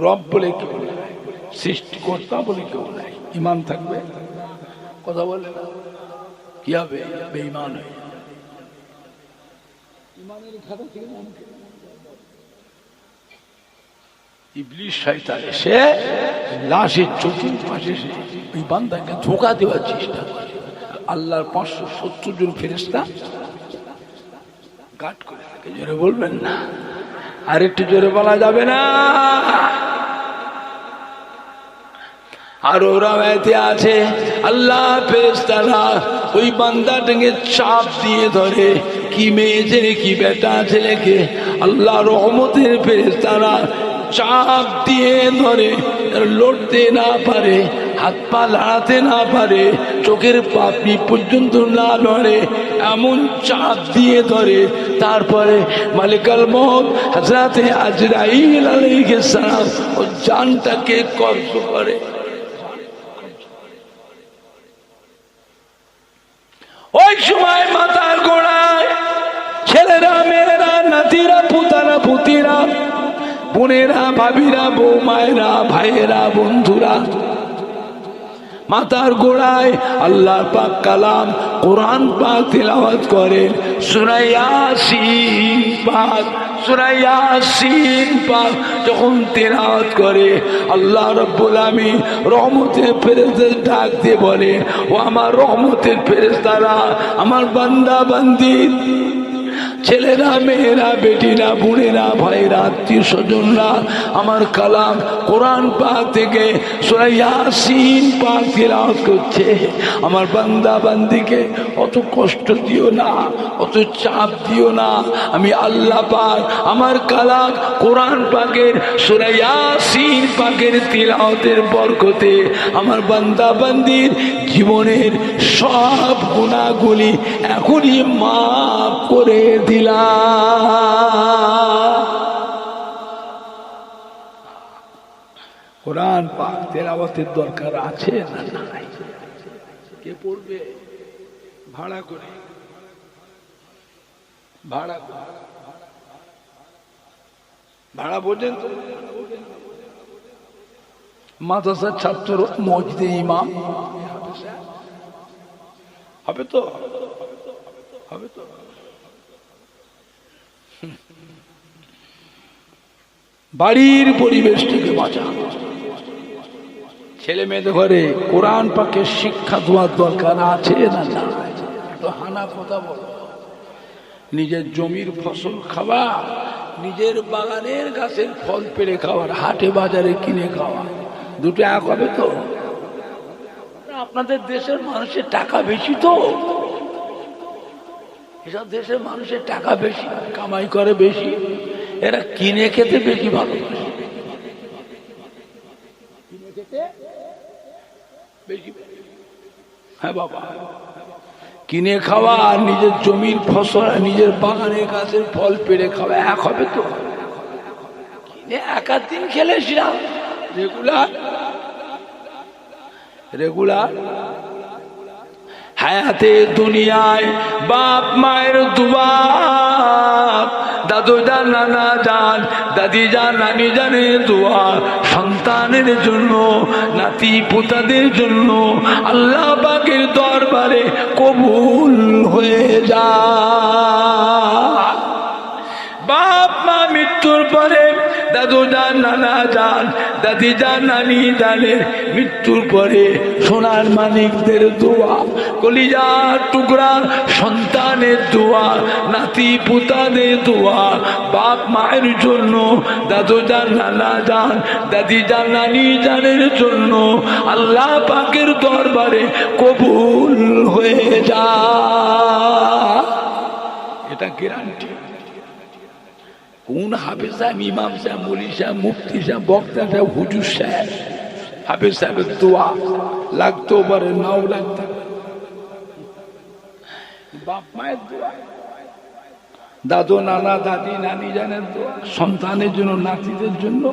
রব বলে কেউ নাই, সৃষ্টিকর্তা বলে কেউ নাই। ঈমান থাকবে, কথা বলে না, কি হবে? বেঈমান হয়ে ইমানের খাতা থেকে নাম ইবলিস শয়তান এসে লাশের চতুর্পাশে এসে ওই বান্দাকে ধোঁকা দেওয়ার চেষ্টা করে। আল্লাহর 570 জন ফেরেশতা গার্ড করে থাকে। জোরে বলবেন না, আর একটু জোরে বলা যাবে না? আর ওরা এতে আছে আল্লাহ ফেরেশতারা ওই বান্দাটাকে চাপ দিয়ে ধরে, কি মেয়ে ছেলে কি বেটা ছেলেকে আল্লাহ রহমতের ফেরেশতারা চাপ দিয়ে ধরে, লড়তে না পারে, হাত পা লাড়াতে না পারে, চোখের পাপড়ি পর্যন্ত না লড়ে, এমন চাপ দিয়ে ধরে। তারপরে মালিকাল মউত হযরতে আজরাইল আলাইহিস সালাম ও জানটাকে কবজ করে। ওই সময় মাথার গোড়ায় ছেলেরা, মেয়েরা, নাতিরা, পুতারা, পুতিরা, বোনেরা, ভাবিরা, বৌমায়েরা, ভাইয়েরা, বন্ধুরা মাথার গোড়ায় আল্লাহ পাক কালাম কোরআন পাক তিলাওয়াত করেন। সূরা ইয়াসিন পাক, সূরা ইয়াসিন পাক যখন তিলাওয়াত করে আল্লাহ রাব্বুল আমিন রহমতের ফেরেশতা ডাক দিয়ে বলে, ও আমার রহমতের ফেরেশতারা, আমার বান্দা বান্দি ছেলেরা, মেয়েরা, বেটিরা, বুড়েরা, ভাইরা, আত্মীয় স্বজনরা আমার কালাম কোরআন পাক থেকে সূরা ইয়াসিন পাক তিলাওয়াত করছে। আমার বান্দা বান্দিকে অত কষ্ট দিও না, অত চাপ দিও না। আমি আল্লাহ পাক আমার কালাম কোরআন পাকের সূরা ইয়াসিন পাকের তিলাওয়াতের বরকতে আমার বান্দা বান্দির জীবনের সব গুনাহগুলি এখনই মাফ করে দিলাম। কোরআন পাক তেলাওয়াতের দরকার আছে না নাই? কে পড়বে? ভাড়া করে, ভাড়া করে, ভাড়া বোঝেন তো? মাদ্রাসার ছাত্র, মসজিদে ইমাম হবে তো? হবে তো? বাড়ির পরিবেশটাকে বাঁচানো, ছেলে মেয়েদের ঘরে কোরআন পাকের শিক্ষা দেওয়ার দরকার আছে না না? একটু হানা কথা বলো। নিজের জমির ফসল খাওয়া, নিজের বাগানের গাছের ফল পেড়ে খাওয়ার, হাটে বাজারে কিনে খাওয়া, দুটো এক হবে তো? আপনাদের দেশের মানুষের টাকা বেশি তো, এসব দেশের মানুষের টাকা বেশি, কামাই করে বেশি, এরা কিনে খেতে বেশি ভালোবাসে, কিনে খেতে বেশি। হ্যাঁ বাবা, কিনে খাওয়া আর নিজের জমির ফসল, নিজের বাগানের গাছের ফল পেড়ে খাওয়া এক হবে তো? কিনে একার দিন খেলেছিলাম, রেগুলার রেগুলার হায়াতে দুনিয়ায় বাপ মায়ের দুয়া, দাদু যান, নানা যান, দাদি যান, নানি জানের দোয়া সন্তানের জন্য, নাতি পোতাদের জন্য আল্লাহ পাকের দরবারে কবুল হয়ে যায়। বাপ মা মৃত্যুর পরে দাদু যান, নানা যান, দাদি যান, নানি জানের মৃত্যুর পরে সোনার মানিকদের দোয়া, কলিজার টুকরা সন্তানের দোয়া, নাতি পুতাদের দোয়া বাপ মায়ের জন্য, দাদু যান, নানা যান, দাদি যান, নানি জানের জন্য আল্লাহ পাকের দরবারে কবুল হয়ে যায়। এটা গ্যারান্টি। কোন হাফেজ সাহেব, ইমাম সাহেব, মৌলী সাহেব, মুফতি সাহেব, বক্তা সাহেব, হুজুর সাহেব, হাফেজ সাহেবের দোয়া লাগতেও পারে, নাও লাগতে পারে। বাপ মায়ের দোয়া, দাদু নানা দাদি নানি জানের দোয়া সন্তানের জন্য, নাতিদের জন্য,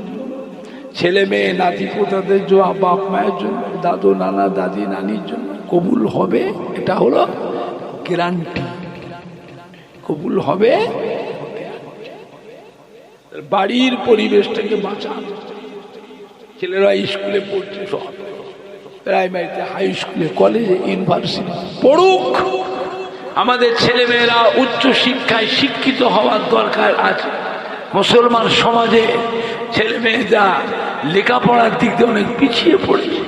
ছেলে মেয়ে নাতি পোতাদের দোয়া বাপ মায়ের জন্য, দাদু নানা দাদি নানির জন্য কবুল হবে। এটা হলো গ্যারান্টি, কবুল হবে। বাড়ির পরিবেশটাকে বাঁচান। ছেলেরা স্কুলে পড়ছে, সব প্রাইমারিতে, হাই স্কুলে, কলেজে, ইউনিভার্সিটি পড়ুক। আমাদের ছেলেমেয়েরা উচ্চ শিক্ষায় শিক্ষিত হওয়ার দরকার আছে। মুসলমান সমাজে ছেলে মেয়েরা লেখাপড়ার দিক দিয়ে অনেক পিছিয়ে পড়েছে।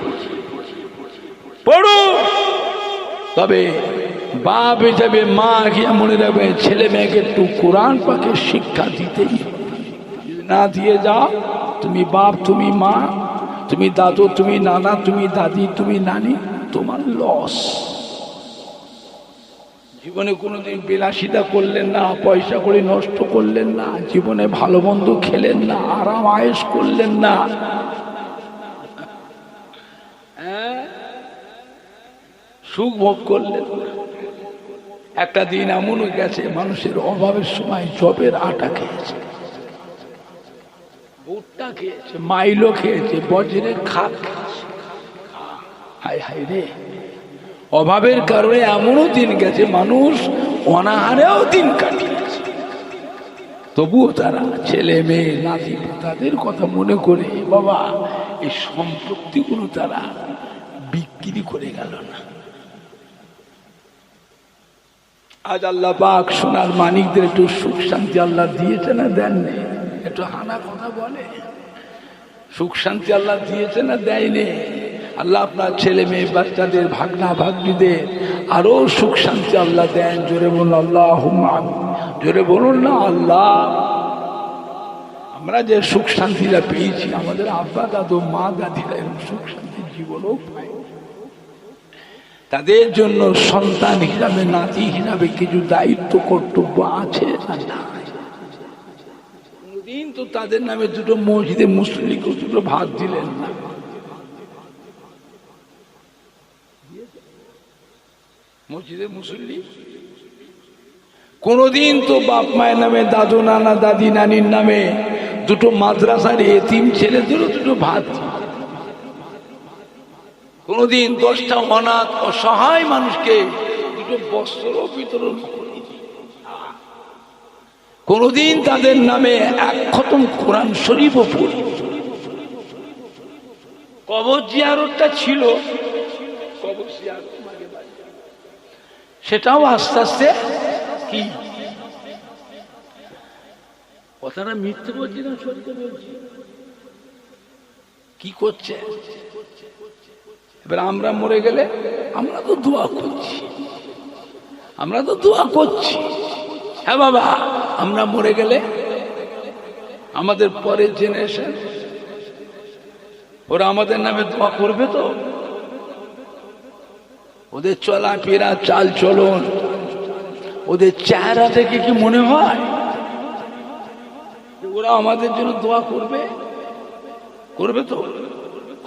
পড়ো, তবে বাপ হিসাবে মা গিয়ে মনে রাখবে ছেলে মেয়েকে একটু কোরআন পাকের শিক্ষা দিতেই না দিয়ে যাও, তুমি বাপ, তুমি মা, তুমি দাদু, তুমি নানা, তুমি দাদি, তুমি নানি, তোমার লস। জীবনে কোনোদিন বিলাসিতা করলেন না, পয়সা করে নষ্ট করলেন না, জীবনে ভালো মন্দ খেলেন না, আরাম আয়েশ করলেন না, সুখ ভোগ করলেন। একটা দিন এমনও গেছে মানুষের অভাবের সময় জবের আটা খেয়েছে, ভুট্টা খেয়েছে, মাইলো খেয়েছে, বজ্রের খাপ খেয়েছে। হায় হায় রে, অভাবের কারণে এমনও দিন গেছে মানুষ অনাহারেও দিন কাটিয়েছে। তবুও তারা ছেলে মেয়ে নাতি তাদের কথা মনে করে বাবা এই সম্পত্তিগুলো তারা বিক্রি করে গেল না। আজ আল্লাহ পাক সোনার মানিকদের একটু সুখ শান্তি আল্লাহ দিয়েছে না দেননি? একটু হানা কথা বলে, সুখ শান্তি আল্লাহ দিয়েছে না দেয়নি? আল্লাহ আপনার ছেলে মেয়ে বাচ্চাদের ভাগনা ভাগ্নিদের আরো সুখ শান্তি আল্লাহ দেন। জোরে বলুন আল্লাহুম্মা আমিন, জোরে বলুন না আল্লাহ। আমরা যে সুখ শান্তিটা পেয়েছি আমাদের আব্বা দাদু মা দাদিরা এরকম সুখ শান্তির জীবনও পায়। তাদের জন্য সন্তান হিসাবে নাতি হিসাবে কিছু দায়িত্ব কর্তব্য আছে না নাই? কোনদিন তো তাদের নামে দুটো মসজিদে মুসল্লিকে দুটো ভাত দিলেন না। মসজিদে মুসল্লি কোনদিন তো বাপ মায়ের নামে দাদু নানা দাদি নানির নামে দুটো মাদ্রাসার এতিম ছেলেদেরও দুটো ভাত, কোনদিন 10টা অনাথ অসহায় মানুষকে দুটো বস্ত্র বিতরণ করি, কোনদিন তাদের নামে এক খতম কোরআন শরীফও পড়ি। কবর জিয়ারতটা ছিল, কবর জিয়ারত সেটাও আস্তে আস্তে কি কথাটা মিথ্যে বলছি না সত্য বলছি? কি করছে? এবার আমরা মরে গেলে আমরা তো দোয়া করছি, আমরা তো দোয়া করছি। হ্যাঁ বাবা, আমরা মরে গেলে আমাদের পরের জেনারেশন ওরা আমাদের নামে দোয়া করবে তো? ওদের চলাফেরা চাল চলন ওদের চেহারা থেকে কি মনে হয় ওরা আমাদের জন্য দোয়া করবে? করবে তো?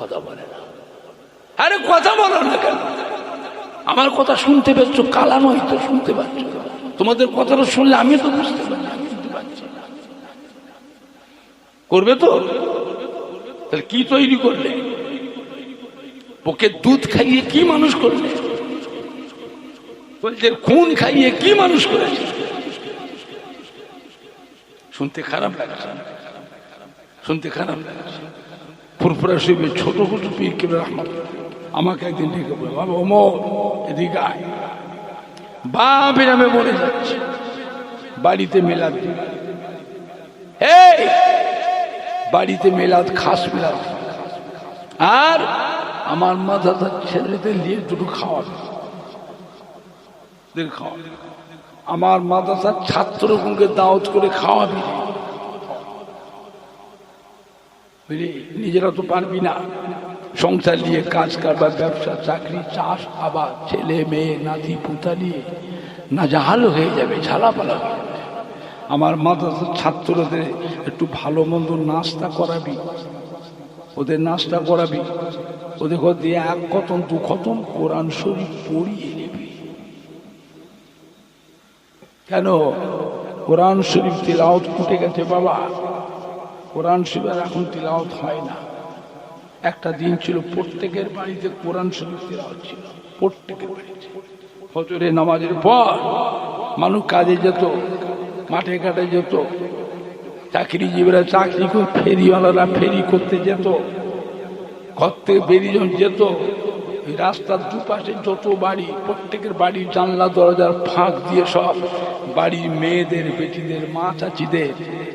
কথা বলে না। আরে কথা বলো না কেন? আমার কথা শুনতে পাচ্ছ? কালা নয় তো শুনতে পাচ্ছ? তোমাদের কথাটা শুনলে আমি তো বুঝতে পারছি। করবে তো? তাহলে কি তৈরি করলে? বুকের দুধ খাইয়ে কি মানুষ করলে? বলছে খুন খাইয়ে কি মানুষ করেছে? শুনতে খারাপ লাগছে, শুনতে খারাপ লাগছে। ফুরফুরা শরীফের ছোট ছোট পীর কেবলা রহমত আমাকে একদিন ডেকে বলে, বাবা ওমর এদিকে আয়। বাপের নামে মরে যাচ্ছে, বাড়িতে মেলাদ, এই বাড়িতে মেলাদ, খাস মেলাদ, আর আমার মাথার ছেলেদের নিয়ে দুটো খাওয়াবে। আমার মাদ্রাসার ছাত্রগুলোকে দাওয়াত করে খাওয়াবি, বুঝলি? নিজেরা তো পারবি না, সংসার নিয়ে কাজ কারবার, ব্যবসা, চাকরি, চাষ, আবার ছেলে মেয়ে নাতি পুতা নিয়ে নাজাহাল হয়ে যাবে, ঝালাপালা হয়ে যাবে। আমার মাদ্রাসার ছাত্রদের একটু ভালো মন্দ নাস্তা করাবি, ওদের নাস্তা করাবি, ওদের ঘর দিয়ে এক খতম দু খতম কোরআন শরীফ পড়িয়ে নেবি। কেন? কোরআন শরীফ তিলাওয়াত উঠে গেছে বাবা, কোরআন শরীফ এখন তিলাওয়াত হয় না। একটা দিন ছিল প্রত্যেকের বাড়িতে কোরআন শরীফ তিলাওয়াত ছিল, প্রত্যেকের বাড়িতে। ফজরের নামাজের পর মানুষ কাজে যেত, মাঠে ঘাটে যেত, চাকরিজীবীরা চাকরি করে, ফেরিওয়ালারা ফেরি করতে যেত, ঘর থেকে বেরিয়ে যেত, এই রাস্তার দুপাশে যত বাড়ি, প্রত্যেকের বাড়ির জানলা দরজার ফাঁক দিয়ে সব বাড়ির মেয়েদের, বেটিদের, মা চাচিদের,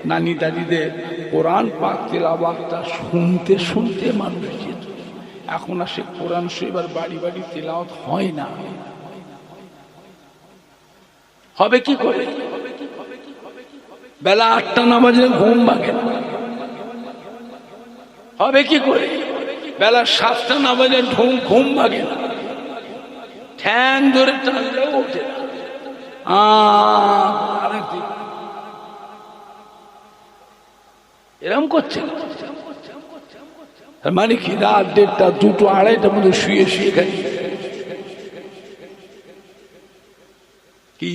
নানি দাদিদের কোরআন পাক তেলাওয়াতটা শুনতে শুনতে মানুষ যেত। এখন আর সে কোরআন শরীফ আর বাড়ি বাড়ি তেলাওয়াত হয় না। হবে কি করে? বেলা 8টা না বাজলে ঘুম ভাঙে না। হবে কি করে? বেলা 7টা না বাজলে ঘুম ভাঙে না। ঠ্যাং ধরে টানলেও ওঠে না। এরকম করছে মানে কি? রাত 1:30, 2টো, 2:30টার মধ্যে শুয়ে শুয়ে খাই কি?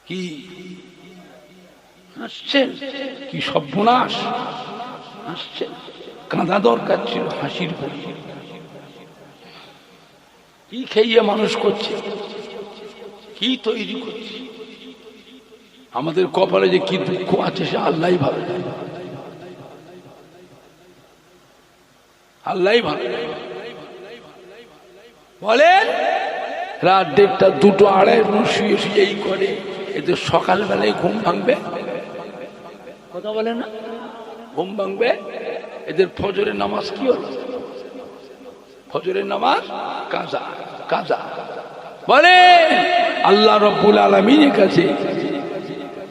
কি হাসছেন? কি সর্বনাশ! হাসছেন? কাঁদা দরকার ছিল, হাসির পরে। কি খেয়ে মানুষ করছে, কি তৈরি করছে? আমাদের কপালে যে কি দুঃখ আছে সে আল্লাহই ভালো, আল্লাহই ভালো। বলেন রাত 1:30, 2টো, 2:30 শুয়ে শুয়ে এই করে, এদের সকালবেলায় ঘুম ভাঙবে? কথা বলে না? ঘুম ভাঙবে? এদের ফজরের নামাজ কি হলো? ফজরের নামাজ কাজা, কাজা। বলে আল্লাহ রাব্বুল আলামিনের কাছে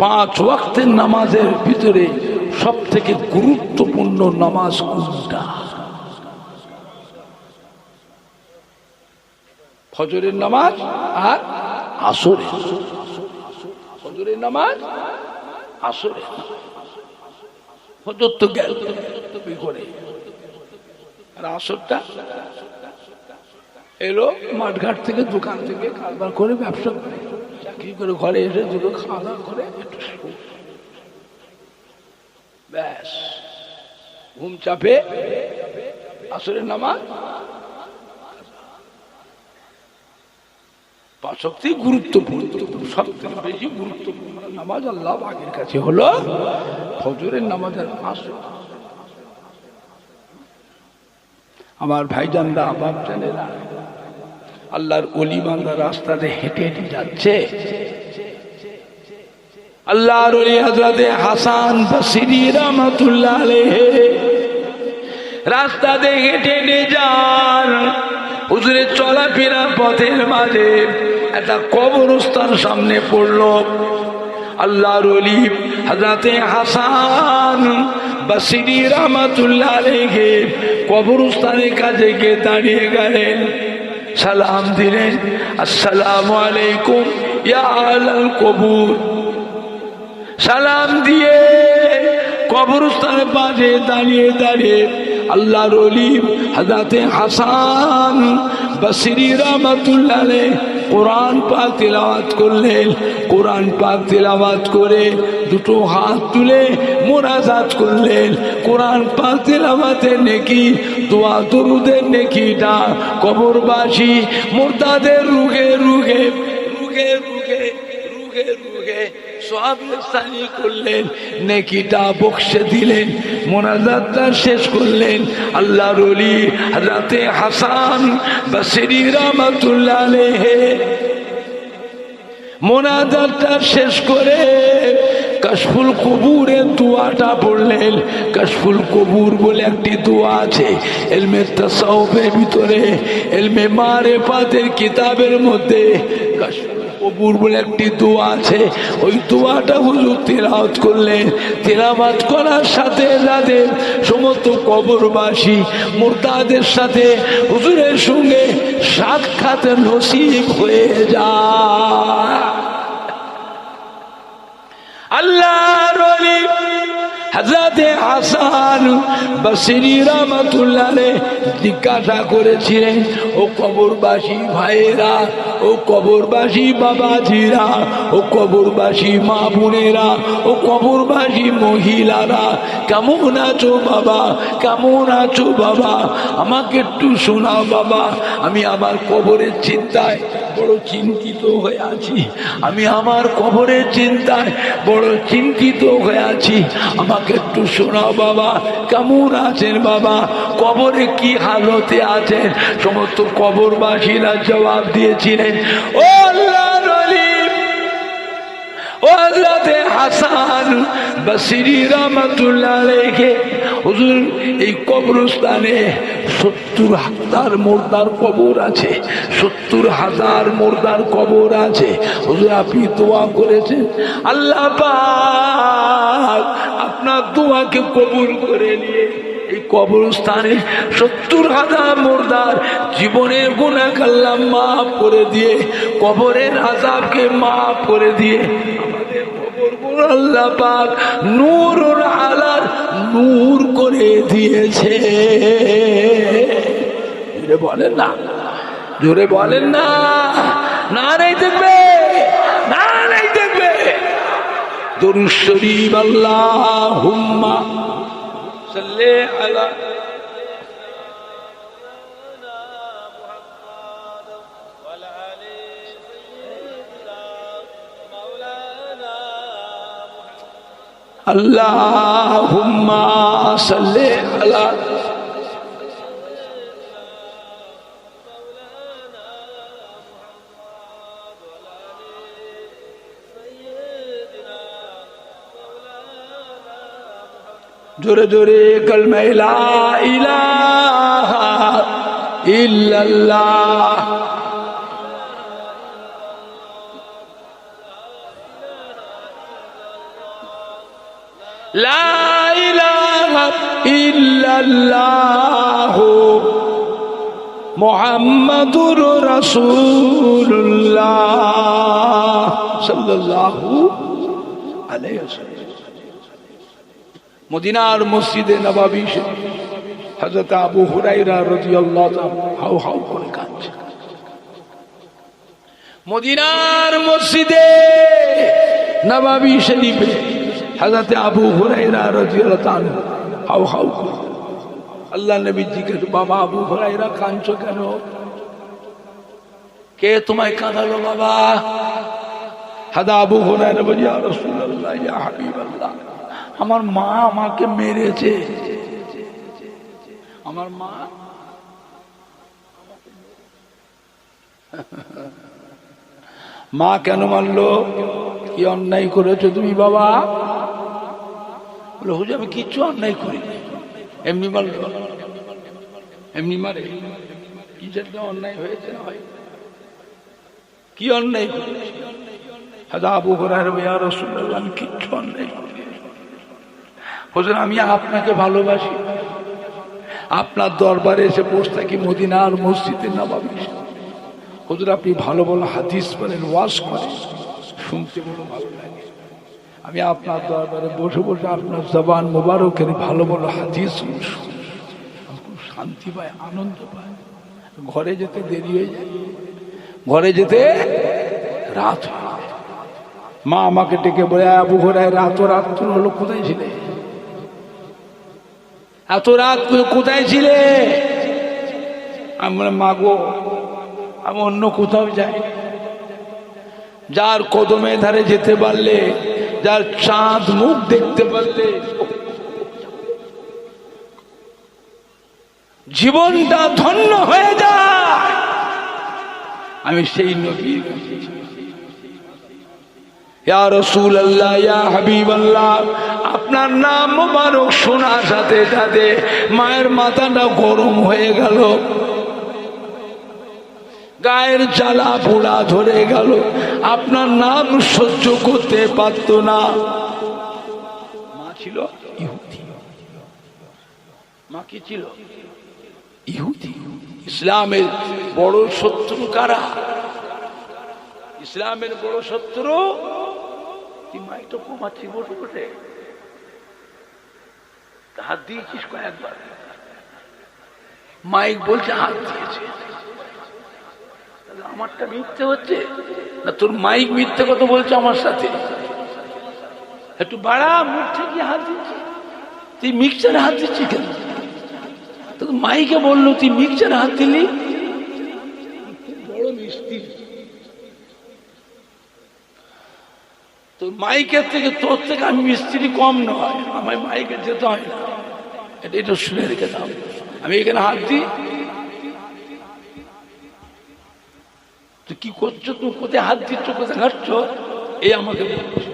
5 ওয়াক্তের নামাজের ভিতরে সব থেকে গুরুত্বপূর্ণ নামাজ কোনটা? ফজরের নামাজ আর আসরের। ফজরের নামাজ, আসরের। ফজর তো গেল করে, আর আসরটা এলো মাঠঘাট থেকে, দোকান থেকে কারবার করে, ব্যবসা করে, চাকরি করে, ঘরে এসে দুটো খাওয়া দাওয়া করে একটু ব্যাস ঘুম চাপে। আসরের নামাজ 5 ওয়াক্ত গুরুত্বপূর্ণ, সব থেকে বেশি গুরুত্বপূর্ণ নামাজ আল্লাহ পাকের কাছে হলো ফজরের নামাজ আর আসর। আমার ভাইজানরা, বাপজানেরা, আল্লাহর ওলি বান্দা রাস্তাতে হেঁটে হেঁটে যাচ্ছে। আল্লাহর ওলি হযরতে হাসান বসরি রাহমাতুল্লাহ আলাইহি রাস্তাতে হেঁটে হেঁটে যান। হুজুরের চলাফেরা পথের মাঝে একটা কবরস্থান সামনে পড়লো। আল্লাহর ওলি হযরতে হাসান বসরি রাহমাতুল্লাহ আলাইহি কবরস্থানের কাছে গিয়ে দাঁড়িয়ে গেলেন, সালাম দিলেন, আসসালামু আলাইকুম ইয়া আহলাল কবুর। সালাম দিয়ে কবরস্থানের পাশে দাঁড়িয়ে দাঁড়িয়ে আল্লাহর ওলি হযরতে হাসান বসরি রাহমাতুল্লাহ আলাইহি কোরআন পাক তিলাওয়াত করলেন। কোরআন পাক তিলাওয়াত করে দুটো হাত তুলে মোনাজাত করলেন। কোরআন পাক তিলাওয়াতের নেকি, দোয়া দরুদের নেকিটা কবরবাসী মুর্দাদের রুহে রুহে রুহে রুহে রুহে রুহে সওয়াবস্থানি করলেন, নেকিটা বক্সে দিলেন, মোনাজাতটা শেষ করলেন। আল্লাহর ওলি হযরতে হাসান বসরি রাহমাতুল্লাহ আলাইহি মোনাজাতটা শেষ করে কাশফুল কবুরের দোয়াটা পড়লেন। কাশফুল কবুর বলে একটি দোয়া আছে ইলমে তাসাউফের ভিতরে, ইলমে মারিফাতের কিতাবের মধ্যে কাশফুল কবুর বলে একটি দোয়া আছে। ওই দোয়াটা হুজুর তিলাওয়াত করলেন। তিলাওয়াত করার সাথে সাথে সমস্ত কবরবাসী মুর্দাদের সাথে হুজুরের সঙ্গে সাক্ষাৎ নসিব হয়ে যায়। আল্লাহর ওলি হযরতে হাসান বসরি রাহমাতুল্লাহ আলাইহি জিজ্ঞাসা করেছিলেন, ও কবরবাসী ভাইয়েরা, ও কবরবাসী বাবাজিরা, ও কবরবাসী মা বোনেরা, ও কবরবাসী মহিলারা, কেমন আছো বাবা, কেমন আছো বাবা? আমাকে একটু শোনাও বাবা, আমি আমার কবরের চিন্তায় বড় চিন্তিত হয়ে আছি, আমি আমার কবরের চিন্তায় বড় চিন্তিত হয়ে আছি। আমাকে একটু শোনাও বাবা, কেমন আছেন বাবা, কবরে কি হালতে আছেন? সমস্ত কবরবাসীরা জবাব দিয়েছিলেন, ও আল্লাহর ওলি, ও হযরতে হাসান বসরি রাহমাতুল্লাহ আলাইহি, হুজুর এই কবরস্থানে 70,000 মুর্দার কবর আছে, 70,000 মুর্দার কবর আছে। হুজুর আপনি দোয়া করেছেন, আল্লাহ পাক আপনার দোয়াকে কবুল করে নিয়ে এই কবরস্থানে 70,000 মুর্দার জীবনের গুনাহ আল্লাহ মাফ করে দিয়ে, কবরের আযাবকে মাফ করে দিয়ে আমাদের কবরগুলো আল্লাহ পাক নূরুল আলা নূর করে দিয়েছে। জোরে বলেন না, জোরে বলেন না, নারায়ে তাকবীর, নারায়ে তাকবীর। দুরূদ শরীফ আল্লাহুম্মা সাল্লি আলা আল্লাহুম্মা সাল্লি আলা জোরে জোরে কালমা লা ইলাহা ইল্লাল্লাহ। লা ইলাহা ইল্লাল্লাহ মুহাম্মাদুর রাসূলুল্লাহ সাল্লাল্লাহু আলাইহি ওয়াসাল্লাম। মদিনার মসজিদে নববী হযরত আবু হুরায়রা রাদিয়াল্লাহু তাআলা হাউ হাউ করে কাঁদছে। মদিনার মসজিদে নববী শরীফে হযরত আবু হুরায়রা রাদিয়াল্লাহু তাআলা হাউ হাউ করে। আল্লাহ নবী জিজ্ঞেস, বাবা আবু হুরায়রা কাঁদছো কেন? কে তোমায় কাঁদালো বাবা? হাদা আবু হুরায়রা বলে, ইয়া রাসূলুল্লাহ, ইয়া হাবিবাল্লাহ, আমার মা আমাকে মেরেছে। আমার মা মা কেন মারলো? কি অন্যায় করেছো তুমি বাবা? বলে, হুজুর আমি কিচ্ছু অন্যায় করিনি, এমনি মারলো, এমনি মারে। কি জন্য অন্যায় হয়েছে না ভাই? কি অন্যায় করেছে? হাদা আবু হুরায়রা, ইয়া রাসূলুল্লাহ, আমি কিচ্ছু অন্যায় করিনি। হুজুর আমি আপনাকে ভালোবাসি, আপনার দরবারে এসে বসে থাকি মদিনার মসজিদে নববী। হুজুর আপনি ভালো ভালো হাদিস বলেন, ওয়াজ করেন, শুনতে বড় ভালো লাগে। আমি আপনার দরবারে বসে বসে আপনার জবান মোবারকের ভালো ভালো হাদিস শুনি, খুব শান্তি পায়, আনন্দ পায়। ঘরে যেতে দেরি হয়ে যায়, ঘরে যেতে রাত হয়ে যায়। মা আমাকে ডেকে বলে, আবু হুরায়রা এত রাত হলো, কোথায় ছিলে? এত রাত কোথায় ছিলে? আমরা মাগো আমি অন্য কোথাও যাই। যার কদমে ধারে যেতে পারলে, যার চাঁদ মুখ দেখতে পারলে জীবনটা ধন্য হয়ে যায়। আমি সেই নবীর কাছে, ইয়া রাসূলুল্লাহ, ইয়া হাবিবাল্লাহ, আপনার নাম মোবারক শোনার সাথে সাথে মায়ের মাথাটা গরম হয়ে গেল, গায়ের জ্বালা পোড়া ধরে গেল। আপনার নাম সহ্য করতে পারত না। মা ছিল ইহুদি। মা কি ছিল? ইহুদি। ইসলামের বড় শত্রু কারা? ইসলামের বড় শত্রু। তুই মাইক তো কমাচ্ছি বসে বসে, হাত দিয়েছিস কয়েকবার। মাইক বলছে হাত দিয়েছে, আমারটা মিথ্যে হচ্ছে না তোর মাইক মিথ্যে কথা বলছে আমার সাথে? একটু বাড়া, মুখ থেকে হাত দিচ্ছে। তুই মিক্সচারে হাত দিচ্ছিস কেন? তো মাইকে বললো তুই মিক্সচারে হাত দিলি। বড় মিস্ত্রি, তো মাইকের থেকে তোর থেকে আমি মিস্ত্রি কম নয়, আমার মাইকে যেতে হয় না, এটা শুনে রেখে দাও। আমি এখানে হাত দিই, তুই কি করছো, তুমি কোথায় হাত দিচ্ছ, কোথায় ঘাটছ, এই আমাকে বলছো।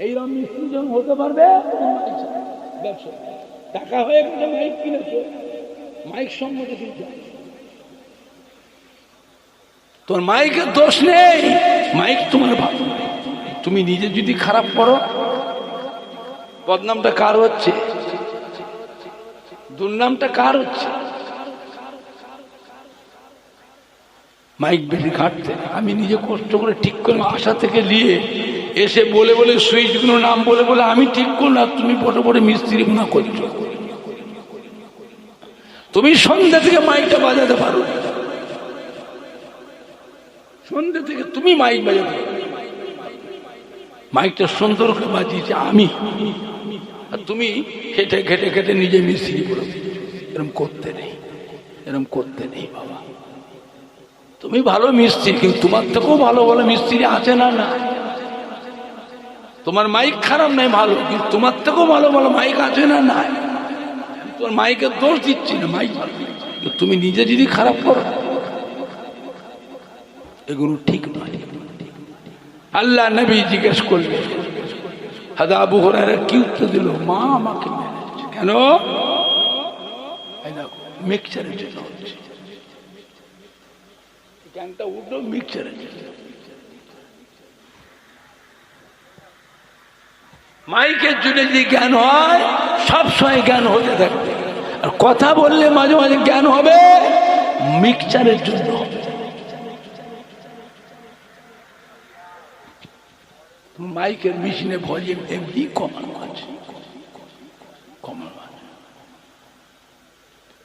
এইরকম মিস্ত্রি যখন হতে পারবে ব্যবসা, টাকা হয়ে গেলে মাইক কিনেছো, মাইক সম্মতি কিনতে হবে। তোর মাইকের দোষ নেই, মাইক তোমার ভালো। তুমি নিজে যদি খারাপ করো, বদনামটা কার হচ্ছে, দুর্নামটা কার হচ্ছে? মাইক বেশি ঘাটতে আমি নিজে কষ্ট করে ঠিক করে আশা থেকে নিয়ে এসে বলে বলে সুইচগুলো নাম বলে বলে আমি ঠিক করলাম, তুমি বড় বড় মিস্ত্রি গুণা করছো। তুমি সন্ধ্যা থেকে মাইকটা বাজাতে পারো, সন্ধ্যা থেকে তুমি মাইক বাজাতে পারো, মাইকটা সুন্দর করে বাজিয়েছে আমি, আর তুমি খেটে খেটে খেটে নিজে মিস্ত্রি করে। এরকম করতে নেই, এরকম করতে নেই বাবা। তুমি ভালো মিস্ত্রি, কিন্তু তোমার থেকেও ভালো ভালো মিস্ত্রি আছে না? না, তোমার মাইক খারাপ নাই, ভালো, কিন্তু তোমার থেকেও ভালো ভালো মাইক আছে না? না, তোমার মাইকের দোষ দিচ্ছি না, মাইক ভালো, তুমি নিজে যদি খারাপ করো, এগুলো ঠিক নয়। আল্লাহ নবী জিজ্ঞেস করলেন, হাদা আবু হুরায়রা কি উত্তর দিল? মা আমাকে মেরেছে। কেন? মিক্সচারের জন্য হচ্ছে, জ্ঞানটা উঠলো মিক্সচারের জন্য। মাইকের জন্য যদি জ্ঞান হয়, সবসময় জ্ঞান হতে থাকবে, আর কথা বললে মাঝে মাঝে জ্ঞান হবে, মিক্সচারের জন্য হবে। মাইকের মেশিনে ভলিউম এমনি কমানো আছে, কমানো আছে,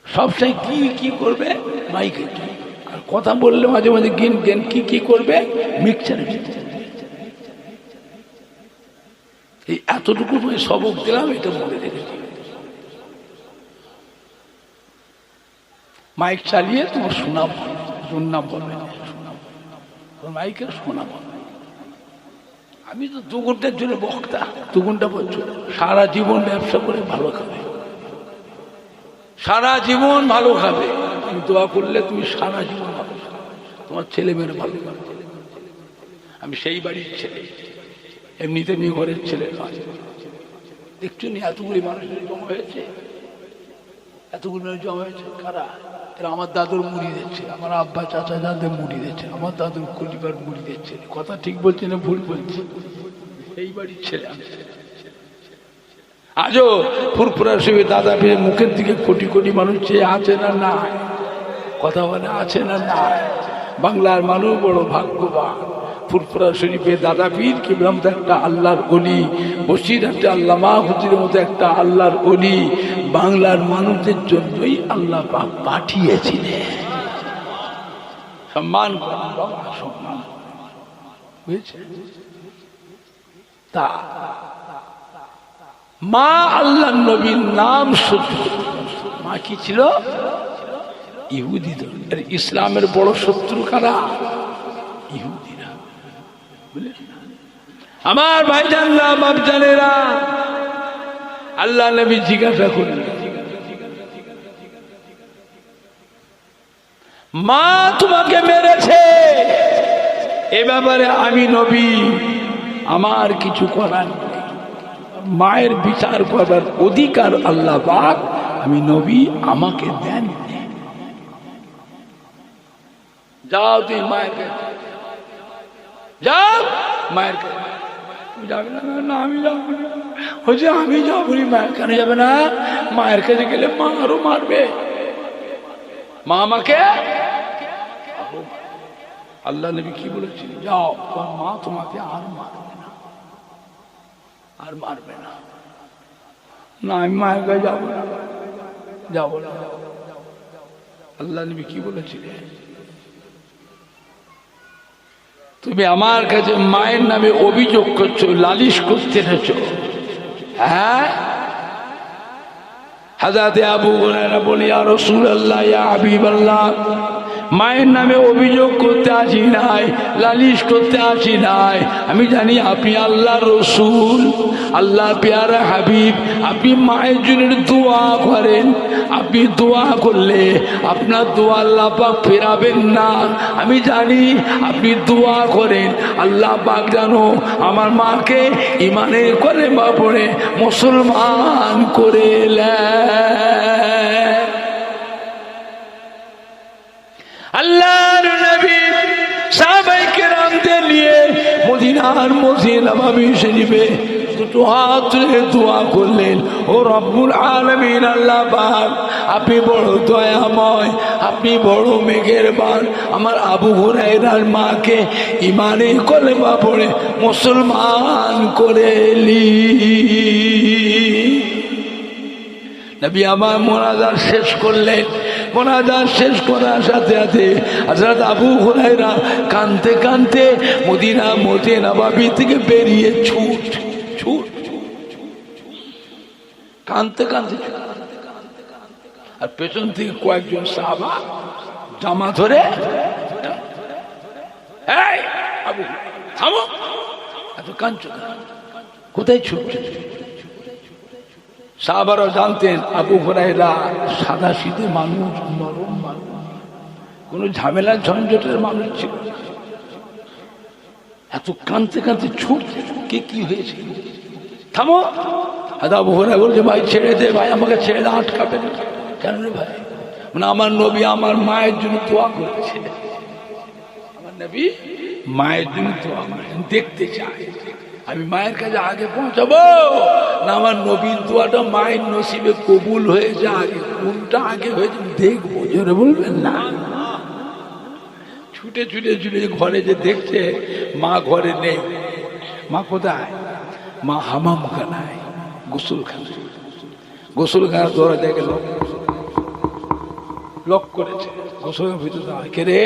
সবসময় কি কি করবে মাইকের জন্য, আর কথা বললে মাঝে মাঝে জ্ঞান জ্ঞান কি কি করবে মিক্সচারের জন্য। এই এতটুকু সবক দিলাম, এটা মনে রেখেছি। মাইক চালিয়ে তোমার শোনা শোনা বলবে না, মাইকের শোনা বলবে। আমি তো 2 ঘন্টার জন্য বক্তা, 2 ঘন্টা বলছো, সারা জীবন ব্যবসা করে ভালো খাবে, সারা জীবন ভালো খাবে। তুমি দোয়া করলে তুমি সারা জীবন ভালো খাবে, তোমার ছেলে মেয়েরা ভালো খাবে। আমি সেই বাড়ির ছেলে, এমনিতে মেয়ে ঘরের ছেলে নয়। দেখছো নি এতগুলি মানুষের জমা হয়েছে, এতগুলি মানুষ জমা হয়েছে, কারা? এরা আমার দাদুর মুড়ি দিচ্ছে, আমার আব্বা চাচা দাদের মুড়ি দিচ্ছে, আমার দাদুর কলিবার মুড়ি দিচ্ছে। কথা ঠিক বলছি না ভুল বলছি? এই বাড়ির ছেলে। আজও ফুরফুরার সঙ্গে দাদা পেয়ে মুখের দিকে কোটি কোটি মানুষ চেয়ে আছে না? না, কথা বলে আছে না? না। বাংলার মানুষ বড় ভাগ্যবান, ফুরফুরা শরীফে দাদা পীর কিবলাম তো একটা আল্লাহর অলি, বসির একটা আল্লামা হুজুরের মতো একটা আল্লাহর অলি বাংলার মানুষদের জন্যই আল্লাহ পাক পাঠিয়েছিলেন। সম্মান সম্মান বুঝেছে? তা মা আল্লাহ নবীর নাম সহ্য, মা কি ছিল? ইহুদি। ইসলামের বড় শত্রু কারা? ইহুদিরা। আমার ভাইজানরা বাপজানেরা, আল্লাহ নবী জিজ্ঞাসা করলেন, মা তোমাকে মেরেছে, এ ব্যাপারে আমি নবী, আমার কিছু করার নেই। মায়ের বিচার করার অধিকার আল্লাহ পাক আমি নবী আমাকে দেন। যাও তুই মায়ের কাছে, যাও মায়ের কাছে। যাবে না? না আমি যাবো না। হচ্ছে আমি যাবো না। মায়ের কাছে যাবে না? মায়ের কাছে গেলে মা আরো মারবে। মা আমাকে, আল্লাহ নবী কি বলেছিল? যাও, তোমার মা তোমাকে আর মারবে না, আর মারবে না। না আমি মায়ের কাছে যাবো না, যাবো না। আল্লাহ নবী কি বলেছিলেন? তুমি আমার কাছে মায়ের নামে অভিযোগ করছো, লালিশ করতে এসেছো। হ্যাঁ, হযরত আবু হুরায়রা বলে, ইয়া রাসূলুল্লাহ, ইয়া হাবিবাল্লাহ, মায়ের নামে অভিযোগ করতে আসি নাই, লালিশ করতে আসি নাই। আমি জানি আপনি আল্লাহ রসুল, আল্লাহ পেয়ারা হাবিব। আপনি মায়ের জন্য দোয়া করেন। আপনি দোয়া করলে আপনার দোয়া আল্লাহ পাক ফেরাবেন না। আমি জানি আপনি দোয়া করেন, আল্লাহ পাক জানো আমার মাকে ইমানের কলেমা পড়ে মুসলমান করে নেয়। আল্লাহর নবী সাহাবায়ে কেরামদের নিয়ে মদিনার মসজিদ নববী শরীফে দুটো হাত তুলে দোয়া করলেন, ও রব্বুল আলামিন আল্লাহ পাক আপনি বড় দয়াময়, আপনি বড় মেহেরবান। আমার আবু হুরায়রার মাকে ইমানে কলেমা পড়ে মুসলমান করে লি। নবী আমার মোনাজাত শেষ করলেন। মোনাজাত শেষ করার সাথে সাথে হযরত আবু হুরায়রা কাঁদতে কাঁদতে মদিনা মসজিদ নববী থেকে বেরিয়ে ছুট কাঁদতে কাঁদতে, আর পেছন থেকে কয়েকজন সাহাবা জামা ধরে, এই আবু থামো, এত কাঁদছো কোথায় ছুটছো? সাহাবারা জানতেন আবু হুরায়রা সাদা সিধে মানুষ, নরম মানুষ, কোনো ঝামেলা ঝঞ্ঝটের মানুষ ছিল। এত কাঁদতে কাঁদতে ছুটছে, কি হয়েছে? থামো। আবু হুরায়রা বলছে, ভাই ছেড়ে দে, ভাই আমাকে ছেড়ে দে, আটকাবে না। কেন রে ভাই? মানে আমার নবী আমার মায়ের জন্য দোয়া করেছে, আমার নবী মায়ের জন্য দোয়া করেছেন, দেখতে চাই আমি মায়ের কাছে আগে পৌঁছাবো না আমার নবীর দোয়াটা মায়ের নসিবে কবুল হয়েছে আগে, কোনটা আগে হয়েছে দেখবো। জোরে বলবেন না? ছুটে ছুটে ছুটে ঘরে যে দেখছে মা ঘরে নেই। মা কোথায়? মা হামাম খানায়, গোসলখানার দরজা গেল, লক করেছে, গোসলের ভিতরে কে রে?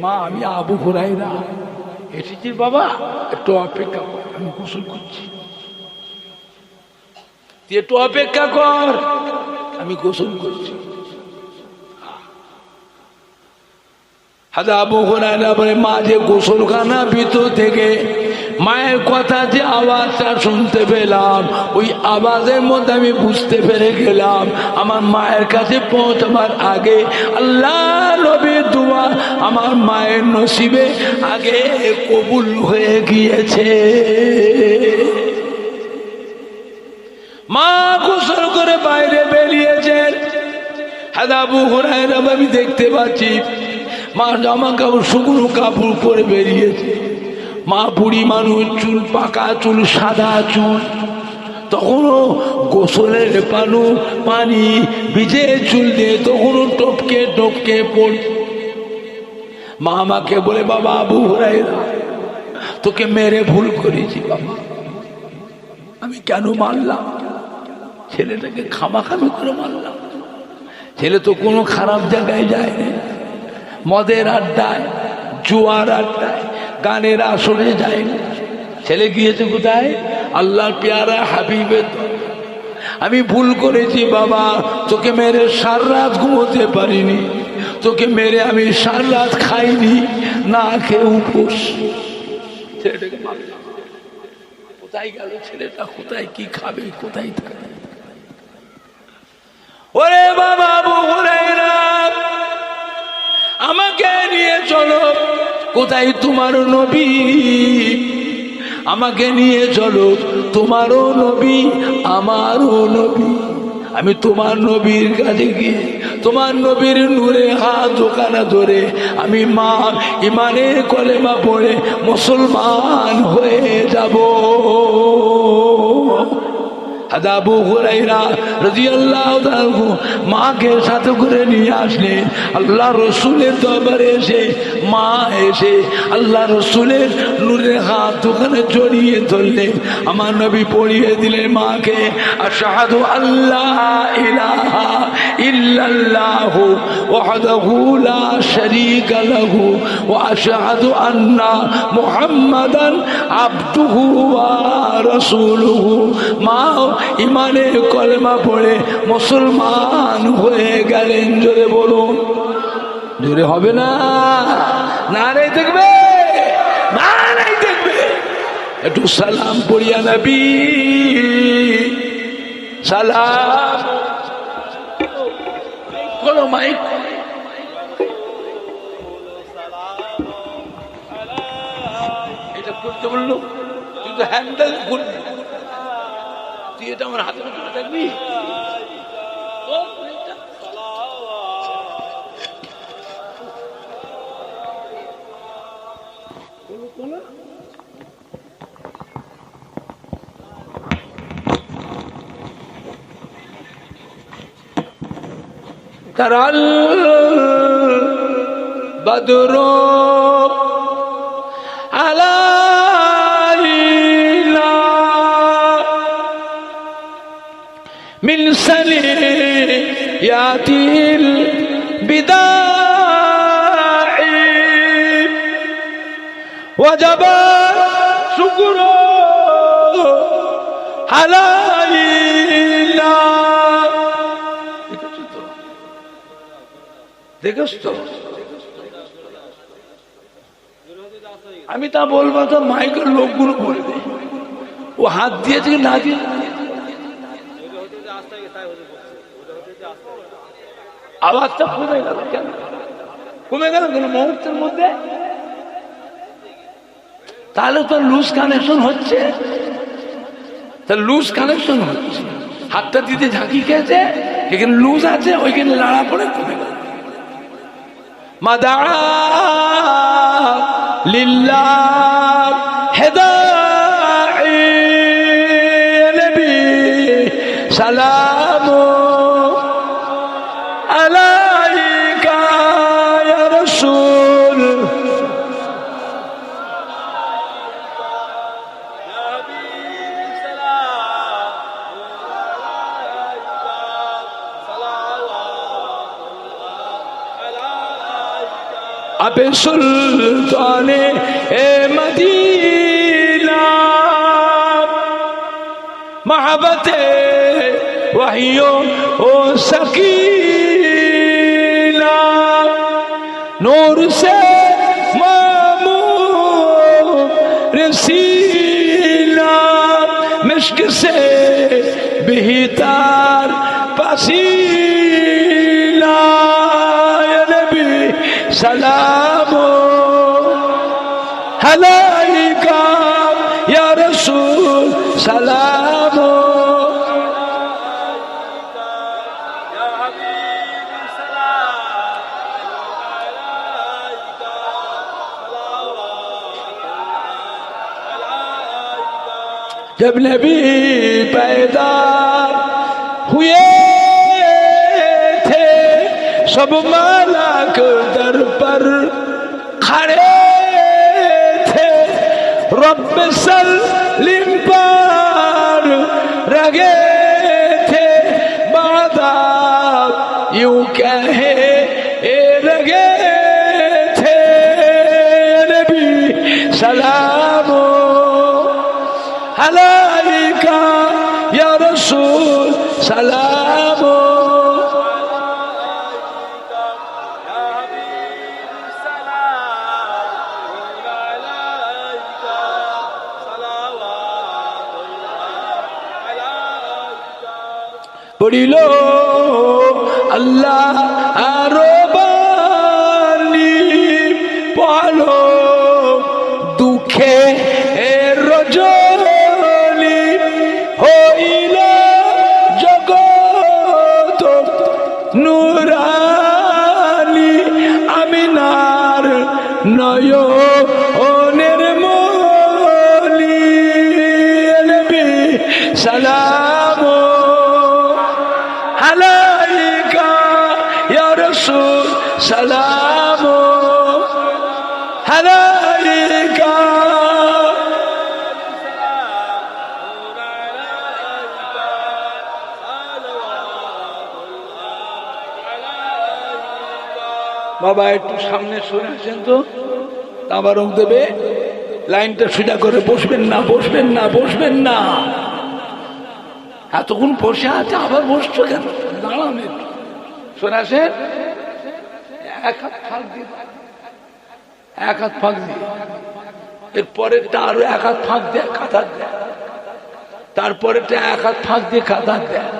মা আমি আবু হুরায়রা এসেছি, বাবা একটু অপেক্ষা কর, আমি গোসল করছি, তুই একটু অপেক্ষা কর, আমি গোসল করছি। আবু হুরায়রা বলে, মা যে গোসলখানা ভিতর থেকে মায়ের কথা যে আওয়াজটা শুনতে পেলাম, ওই আওয়াজের মধ্যে আমি বুঝতে পেরে গেলাম আমার মায়ের কাছে পৌঁছাবার আগে আল্লাহ নবীর দোয়া আমার মায়ের নসিবে আগে কবুল হয়ে গিয়েছে। মা গোসল করে বাইরে বেরিয়েছেন। আবু হুরায়রা আমি দেখতে পাচ্ছি মা জামা কাপড় শুকনো কাপড় পরে বেরিয়েছে। মা বুড়ি মানুষ, চুল পাকা চুল, সাদা চুল, তখনও গোসলের পানি ভিজে চুল দিয়ে তখনও টপকে টপকে পড়ে। মা আমাকে বলে, বাবা আবু হুরায়রা তোকে মেরে ভুল করেছি বাবা, আমি কেন মারলাম? ছেলেটাকে খামাখামি করে মারলাম। ছেলে তো কোনো খারাপ জায়গায় যায়নি, মদের আড্ডায়, জুয়ার আড্ডায়, গানের আসরে যায়নি। ছেলে গিয়েছে কোথায়? আল্লাহর পেয়ারা হাবিবের। আমি ভুল করেছি বাবা, তোকে মেরে সারা রাত ঘুমোতে পারিনি, তোকে মেরে আমি সারা রাত খাইনি, না খেয়ে উপোস। ছেলেটাকে মারলাম। কোথায় গেল ছেলেটা? কোথায় কি খাবে? কোথায় থাকবে? ওরে বাবা আবু হুরায়রা আমাকে নিয়ে চলো, কোথায় তোমার নবী? আমাকে নিয়ে চলো, তোমারও নবী আমারও নবী। আমি তোমার নবীর কাছে গিয়ে তোমার নবীর নূরে হাত দোকানা ধরে আমি মা ইমানের কলেমা পড়ে মুসলমান হয়ে যাব। আবু হুরায়রা রাদিয়াল্লাহু তাআলা মাকে সাথে করে নিয়ে আসলেন। আল্লাহ রসুলের দরবারে এসে মা এসে আল্লাহ রসুলের নূরের হাত দোকানে জড়িয়ে ধরলেন। আমার নবী পড়িয়ে দিলেন মাকে, আশহাদু আল্লাহ ইলাহা ইল্লাল্লাহু ওয়াহদাহু লা শারীকা লাহু ওয়া আশহাদু আন্না মুহাম্মাদান আবদুহু ওয়া রাসূলুহু। মা ইমানের কলেমা পড়ে মুসলমান হয়ে গেলেন। জোরে বলুন। জোরে হবে না, না নাই দেখবে, না নাই দেখবে। একটু সালাম পড়িয়া নবী সালাম বলো মাইক এটা করতে বললো, কিন্তু হ্যান্ডেল করবি তুই, এটা আমার হাতে করে থাকবি। তারাল বদরু আলাইনা মিন সানিয়াতিল বিদাই ওয়াজাবা শুকরু আলাইনা। দেখছ তো, আমি তা বলবো তো মাইকের লোকগুলো বলবে, ও হাত দিয়েছে না দিয়ে আওয়াজটা কমে গেল কেন? কমে গেল কেন মুহূর্তের মধ্যে? তাহলে তো লুজ কানেকশন হচ্ছে, তা লুজ কানেকশন হচ্ছে। হাতটা দিতে ঝাঁকি খেয়েছে, এখানে লুজ আছে, ওইখানে লাড়া পড়ে কমে গেল। মাদা লিল্লাহ হেদায়ে নবী সালামু আলাইকা ইয়া রাসূল। আবে সুলতানে এ মদিনা মহব্বতে ওহিও ও সकीना नूर से मामूर रसीला मिश्क से बेहतर पसीला या नबी सलाम अलैका या रसूल सलाम जब नबी पैदा हुए थे सब मालाक दर पर खड़े थे, रब सलीम पर रगे थे बादाब यूं कहे रगे थे नबी सलाम अलैका या रसूल सलाम পড়িল আল্লাহ আরো বাণী পালো দুঃখে রজনী হইল জগৎ নুরানি আমিনার নয়নের মনি নবী সালাম আলাইকা ইয়া রাসূল সালাম আলাইকা বাবা একটু সামনে সরে আসেন তো, তাবারক দেবে। লাইনটা সোজা করে বসবেন না, বসবেন না, বসবেন না। এতক্ষণ বসে আছে আবার বসছো কেন? দাঁড়ান একটু, সরে আসেন। এক হাত ফাঁক দিয়ে, এক হাত ফাঁক দিয়ে, এরপরেরটা আরো এক হাত ফাঁক দিয়ে কাতার দেয়, তারপরেরটা এক হাত ফাঁক দিয়ে কাতার দেয়,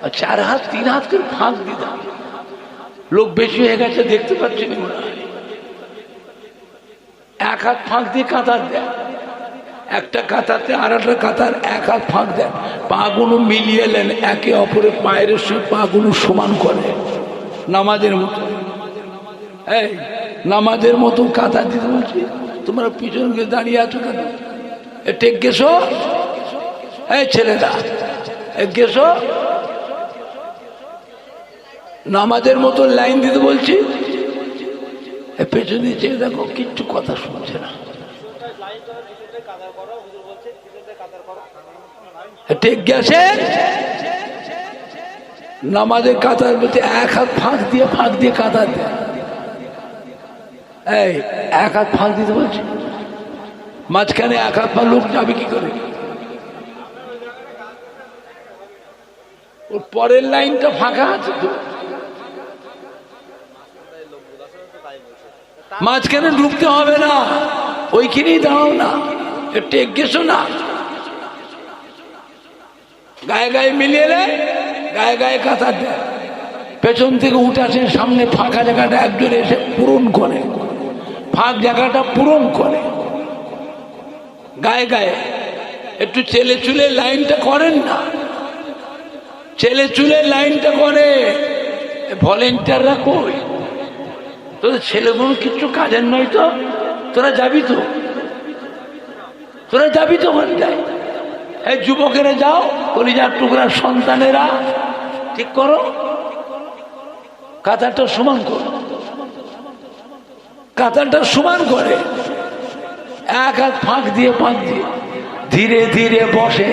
আর 4 হাত 3 হাত করে ফাঁক দিয়ে দেয়। লোক বেশি হয়ে গেছে দেখতে পাচ্ছেন মনে হয়। এক হাত ফাঁক দিয়ে কাতার দেয়, একটা কাতারতে আর একটা কাতার এক হাত ফাঁক দেয়, পা গুলো মিলিয়ে নেন, একে অপরের পায়ের সঙ্গে পা গুলো সমান করে নামাজের মতো। এই নামাজের মতো কাতার দিতে বলছি, তোমরা পিছন গিয়ে দাঁড়িয়ে আছো কেন? টেক গেছো, এই ছেলেরা গেছো, নামাজের মতো লাইন দিতে বলছি। পেছন দিয়ে চেয়ে দেখো, কিচ্ছু কথা শুনছে না। ঠিক গেছে, নামাজের কাতার বলতে এক হাত ফাঁক দিয়ে কাতার দেয়। এই এক হাত ফাঁক দিতে বলছি, মাঝখানে এক হাত পা লোক যাবে কি করে? ওর পরের লাইনটা ফাঁকা আছে তো, মাঝখানে ঢুকতে হবে না, ওইখানেই দাঁড়াও না, টেক গেছো না, গায়ে গায়ে মিলিয়ে নেয়, গায়ে গায়ে কাতার দেয়, পেছন থেকে উঠে আসে, সামনে ফাঁকা জায়গাটা একজন এসে পূরণ করে, ফাঁক জায়গাটা পূরণ করে, গায়ে গায়ে একটু চেলে চুলে লাইনটা করেন না, চেলে চুলে লাইনটা করে। ভলেন্টিয়াররা কই? তোদের ছেলেগুলো কিচ্ছু কাজের নয় তো, তোরা যাবি তো, তোরা যাবি তো ওখানটায়। এই যুবকেরা যাও, কলিজার টুকরার সন্তানেরা ঠিক করো, কাতারটা সমান করো, কাতারটা সমান করে এক হাত ফাঁক দিয়ে ধীরে ধীরে বসে,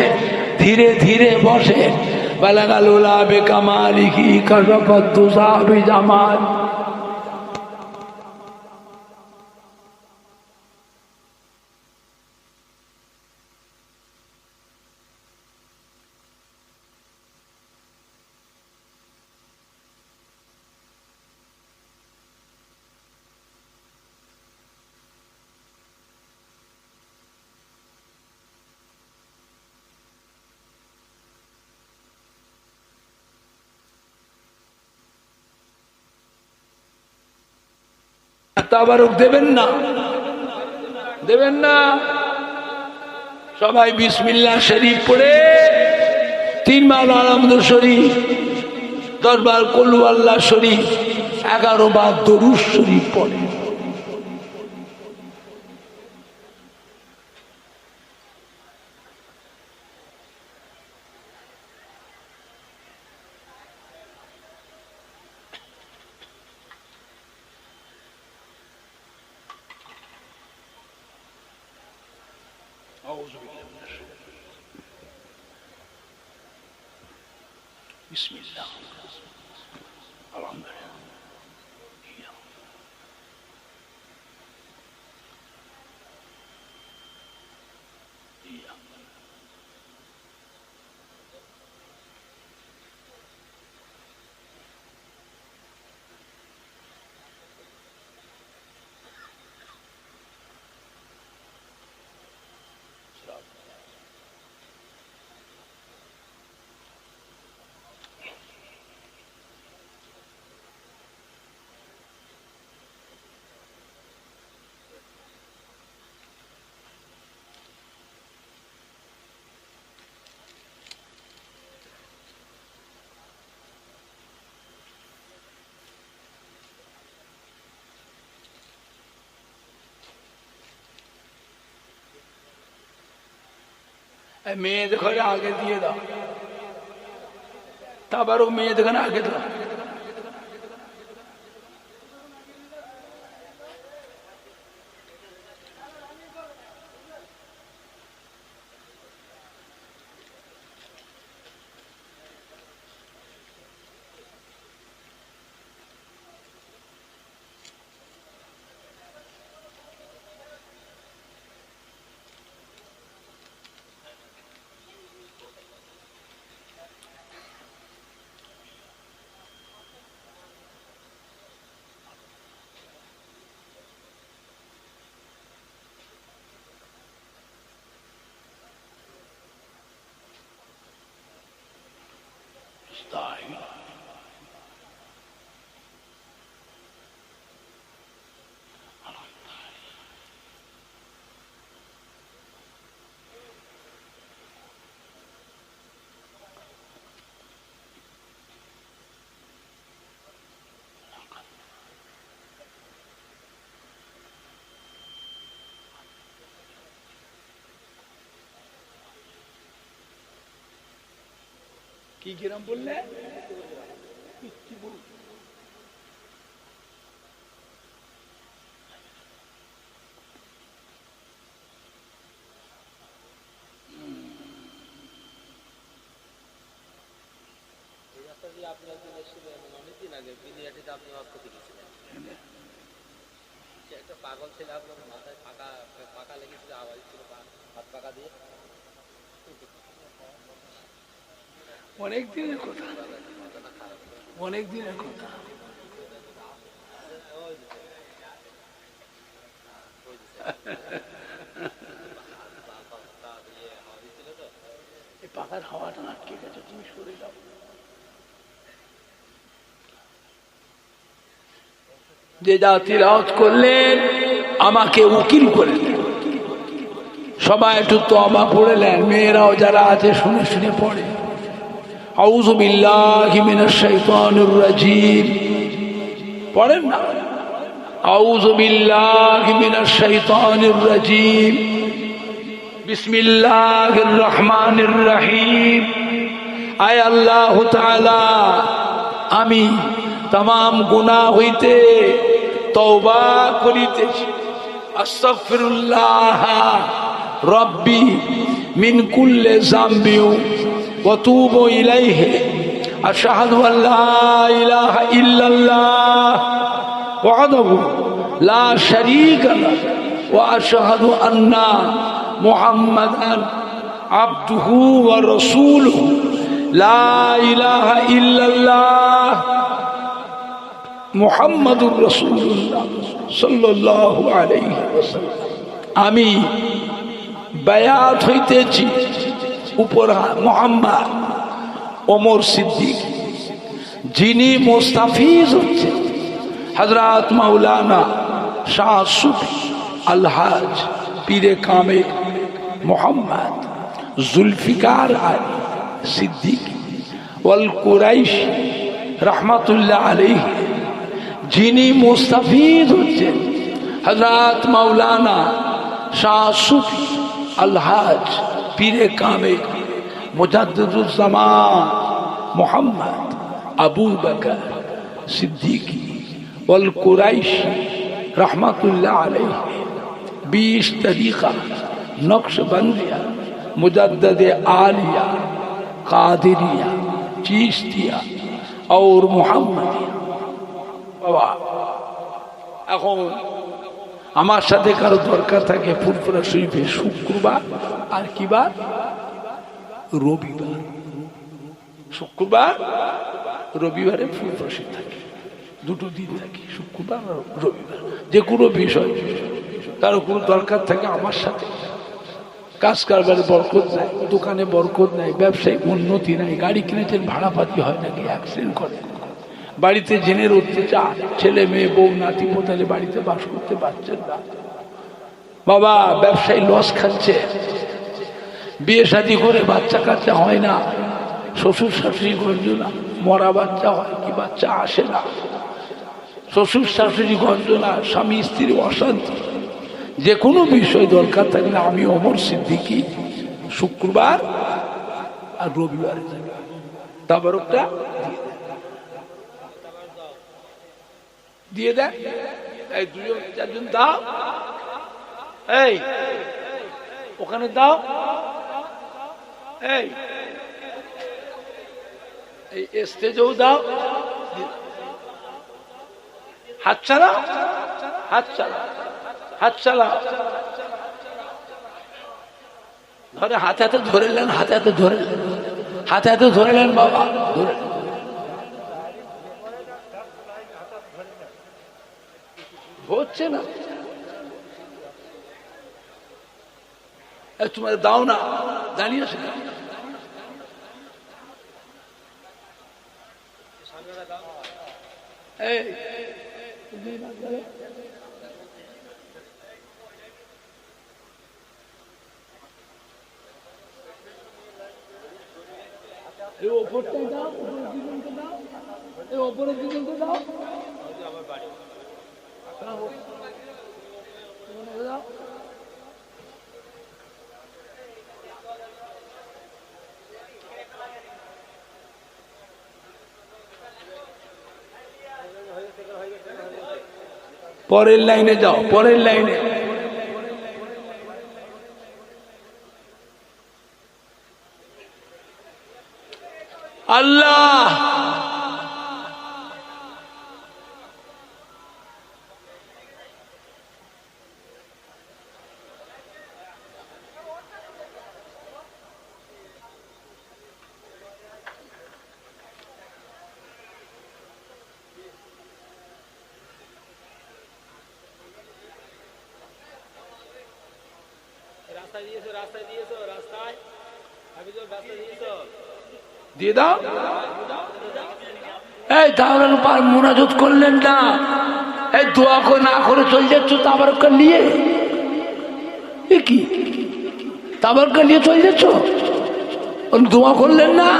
ধীরে ধীরে বসে। বালাগালুলা বেকামালিহি কাশাফাতু সাহাবি জামাল। তাবারক দেবেন না, দেবেন না। সবাই বিসমিল্লাহ শরীফ পড়ে 3 বার আলহামদুলিল্লাহ শরীফ, 10 বার কুল আল্লাহ শরীফ, 11 বার দরুদ শরীফ পড়ে। বিসমিল্লাহ আলহামদুলিল্লাহ। মেয়েদের ঘরে আগে দিয়ে দাও, তারপরও মেয়েদের ঘরে আগে দাও। কি গ্রাম বললে? পাগল ছিল আপনার মাথায় পাকা পাকা লেগেছিল, আওয়াজ ছিল হাত পাকা দিয়ে। অনেক দিনের কথা, অনেক দিনের কথা। পাখার হাওয়াটা আটকে গেছে, তুমি সরে যাও। যে যা তিলাওয়াত করলেন আমাকে উকিল করে দেন। সবাই একটু তওবা পড়লেন, মেয়েরাও যারা আছে শুনে শুনে পড়ে। আউযু বিল্লাহি মিনাশ শাইতানির রাজিম পড়েন না? আউযু বিল্লাহি মিনাশ শাইতানির রাজিম বিসমিল্লাহির রহমানির রহিম। আয় আল্লাহ তাআলা, আমি तमाम गुनाह হইতে তওবা করিতেছি। আস্তাগফিরুল্লাহ রব্বি মিন কুল্লি যামবি ওয়া তুবু ইলাইহি। আশহাদু আল্লা ইলাহা ইল্লাল্লাহ ওয়াহদাহু লা শারীকা লাহু ওয়া আশহাদু আন্না মুহাম্মাদান আবদুহু ওয়া রাসূলুহু লা ইলাহা ইল্লাল্লাহ মুহাম্মাদুর রাসূলুল্লাহ সাল্লাল্লাহু আলাইহি ওয়াসাল্লাম। আমি বায়াত হইতেছি উপর মুহাম্মদ ওমর সিদ্দিক, যিনি মুস্তাফিজ হচ্ছেন হযরত মাওলানা শাহ সুফি আলহাজ পীরে কামেল মুহাম্মদ জুলফিকার আলী সিদ্দিক ওয়াল কুরাইশি রহমাতুল্লাহ আলাইহি, যিনি মুস্তাফিজ হচ্ছেন হযরত মাওলানা শাহ সুফি আলহাজ পীরে কামেল মুজাদ্দিদুজ্জামান মুহাম্মদ আবু বকর সিদ্দিকী ওয়াল কুরাইশি রহমাতুল্লাহ আলাইহি 20 तरीका नक्शबंदिया मुजद्ददे आलिया कादिरिया चिश्तिया और मुहम्मदिया। বাবা, এখন আমার সাথে কারো দরকার থাকে ফুরফুরা শরীফে শুক্রবার আর কি বার? রবিবার। শুক্রবার রবিবারে ফুরফুরা শরীফ থাকে, দুটো দিন থাকে, শুক্রবার আর রবিবার। যে কোনো বিষয় কারো কোনো দরকার থাকে আমার সাথে, কাজ কারবারে বরকত নাই, দোকানে বরকত নাই, ব্যবসায়িক উন্নতি নাই, গাড়ি কিনেছেন ভাড়াপাতি হয় নাকি, অ্যাক্সিডেন্ট করে, বাড়িতে জেনের অত্যাচার, ছেলে মেয়ে বউ নাতি পোতালে বাড়িতে বাস করতে পারছেন না, বাবা ব্যবসায়ী লস খাচ্ছে, বিয়ে শাদী করে বাচ্চা কাচ্চা হয় না, শ্বশুর শাশুড়ি গঞ্জনা, মরা বাচ্চা হয় কি বাচ্চা আসে না, শ্বশুর শাশুড়ি গঞ্জনা, স্বামী স্ত্রী অশান্তি, যে কোনো বিষয় দরকার থাকলে আমি ওমর সিদ্দিকী শুক্রবার আর রবিবারে যাই। তাবারকটা দিয়ে দেন, এই দুজন চারজন দাও, এই ওখানে দাও, এই স্টেজেও দাও, হাত চালাও, হাত চালাও, হাত চালাও, ধরে হাতে হাতে ধরে নেন, হাতে হাতে ধরে নেন, হাতে হাতে ধরে নেন বাবা, ধরে হচ্ছে না, তোমার দাও না, দাঁড়িয়ে আছে এই ওপরটা দাও, উপরের দিকে দাও, এই ওপরের দিকে দাও, পরের লাইনে যাও, পরের লাইনে। আল্লাহ রাস্তায় দিয়েছো, রাস্তায় দিয়েছো, রাস্তায় হাবিজুর রাস্তায় দিয়েছো। দিয়ে দাও। এই তাহলে মোনাজাত করলেন না, এই দোয়া করে না করে চলে যাচ্ছ তাবারকা নিয়ে। এ কি তাবারকা নিয়ে চলে যাচ্ছ? দোয়া করলেন না?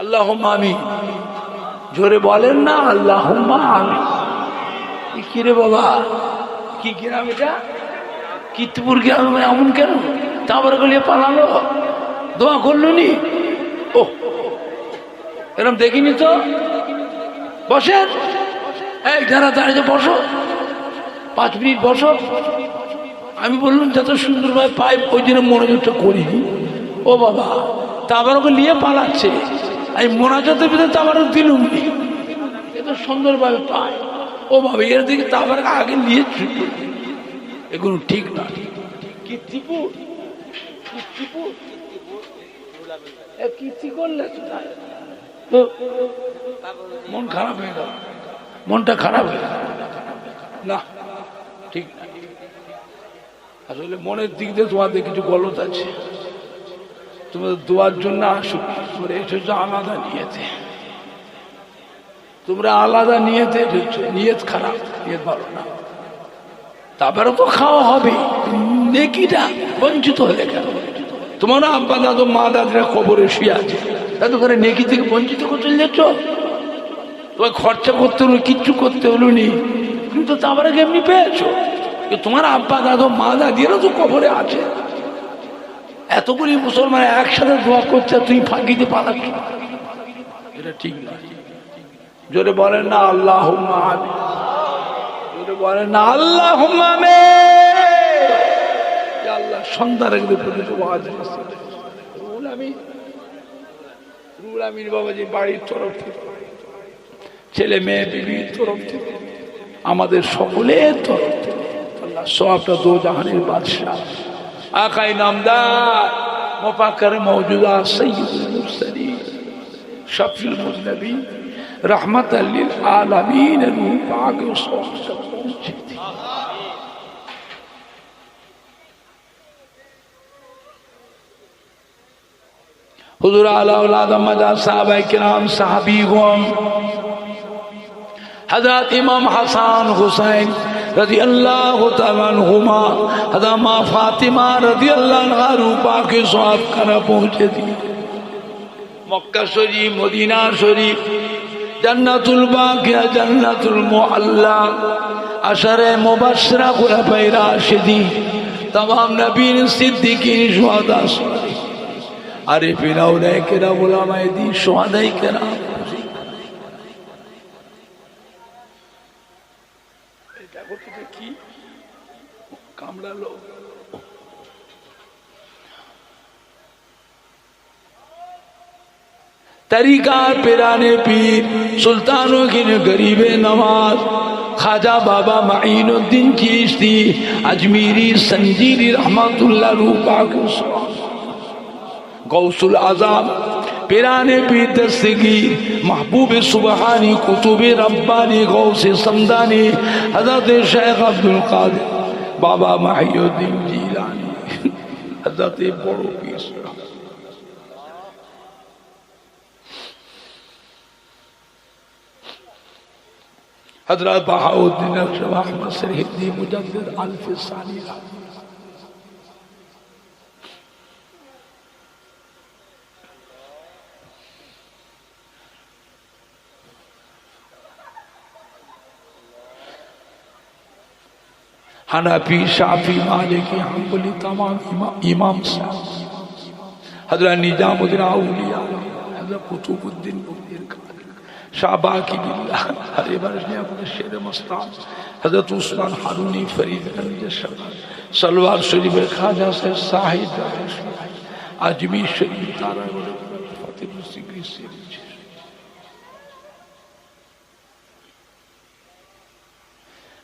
আল্লাহুম্মা আমিন জোরে বলেন না, আল্লাহুম্মা আমিন। কি রে বাবা, কি গ্রাম এটা? কীর্তিপুর গ্রামে এমন কেন? তাবারকা নিয়ে পালালো, দোয়া করলো নি? ও এরকম দেখিনি তো। বসেন, এই যারা দাঁড়িয়ে বসো, 5 মিনিট বসো। আমি বললাম যত সুন্দরভাবে পাই ওই জন্য মনোযোগটা করিনি। ও বাবা, তাবারকা নিয়ে পালাচ্ছে, আমি মোনাজাতের ভিতরে তাবারক দিলুম নি, এত সুন্দরভাবে পায়। ও বাবা, এর দিকে তাবারক আগে নিয়ে ছুট, এগুলো ঠিক না। কীর্তিপুর, কীর্তিপুর কীর্তি করলে তো মন খারাপ হয়ে গেল, মনটা খারাপ হয়ে গেল না, ঠিক না। আসলে মনের দিক দিয়ে তোমাদের কিছু গলত আছে। তোমাদের দোয়ার জন্য আসুক, তোমরা এসেছো আলাদা নিয়েতে, তোমরা আলাদা নিয়েতে এসেছো, নিয়ত খারাপ, নিয়ত ভালো না। তারপরে তো খাওয়া হবে, নেকিটা বঞ্চিত হলে কেন? তোমার আব্বা দাদু মা দাদিরা কবরে শুয়ে আছে, তাদের করে নেকি থেকে বঞ্চিত করতে যাচ্ছ? তোমার খরচা করতে হলো, কিচ্ছু করতে হলো নি, তুমি তো তারপরে এমনি পেয়েছো। তোমার আব্বা দাদু মা দাদিরা তো কবরে আছে, এতগুলি মুসলমান একসাথে দোয়া করছে, তুমি ফাঁকিতে পালাচ্ছ, এটা ঠিক না। জোরে বলেন না আল্লাহুম্মা আমিন, জোরে বলেন না আল্লাহুম্মা আমিন। আল্লাহ সন্ধ্যা রেখে রুহুল আমিন বাবাজি বাড়ির তরফ থেকে, ছেলে মেয়ে বিবির তরফ থেকে, আমাদের সকলের তরফ থেকে আল্লাহ সওয়াবটা দো জাহানের বাদশাহ আকাই নামদার মুফাক্কির মওজুদা সাইয়্যিদুল মুরসালিন শাফিউল মুজনবিন রাহমাতাল লিল আলামিন রূহ পাক সওয়াব পৌঁছে দিন। हुजूर आला औलाद मजा साहबा किराम साहबीगण हजरत इमाम हसन हुसैन रजी अल्लाह तआला अन्हुमा, हजरत मां फातिमा रजी अल्लाह अन्हा रूपा के सवाब करा पहुंचे दिए। मक्का शरीफ, मदीना शरीफ, जन्नतुल बाकिया, जन्नतुल मुअल्ला, अशरे मुबश्शरा खुलफाए राशिदीन, तमाम नबीन सिद्दीकीन शुहदा आरिफीन औलिया किराम उलमाए दीन शुहदाए किराम। কি কামড়ালো? तरीका पिराने पीर सुल्तानों की गरीबे नवाज ख्वाजा बाबा माइनुद्दीन चिश्ती अजमीरी संजीरी रहमतुल्लाह रूपा के गौसुल आज़म पिराने पीर दस्तगीर महबूब सुबहानी कुतुब रब्बानी गौसे समदानी हजरत शेख अब्दुल कादिर बाबा माहियुद्दीन जीलानी हजरत बड़ो पीर हजरत बहाउद्दीन अहमद सरहिंदी मुजद्दिद अल्फ सानी हनाफी शाफी मालिकी हंबली तमाम इमाम साहब हजरत निजामुद्दीन औलिया हजरत कुतुबुद्दीन बुखरी शाबाकी बिल्लाह हरे बरने अपने शेर मस्तान हजरत उस्मान हारूनी फरीद सलवार शरीफ खाजा से साहिद अजमेर शरीफ तारा फतेहपुर सिकरी से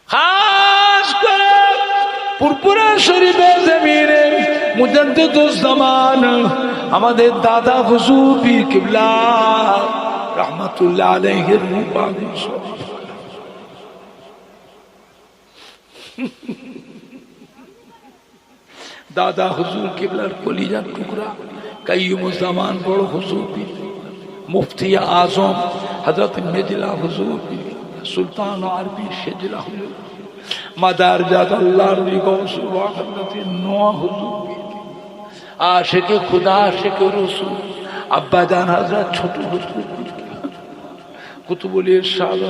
खास कर पुरपुरा शरीफे जमीने मुजद्दिदुज़्ज़मान আমাদের দাদা হুজুর পীর কিবলা রাহমাতুল্লাহ আলাইহির মুবারক দাদা হুজুর কিবলার কলিজার টুকরা কাইয়ুমুজ্জামান বড় হুজুর পীর মুফতি আজম হযরত মেজলা হুজুর পীর সুলতান আরবি শেজলা হুজুর মাদার জাত আল্লাহর গৌস হযরত নোয়া হুজুর आशिक खुदा आशिक रसूल अब्बा जान हजरत छोटू हुजूर कुतुबुल इरशाद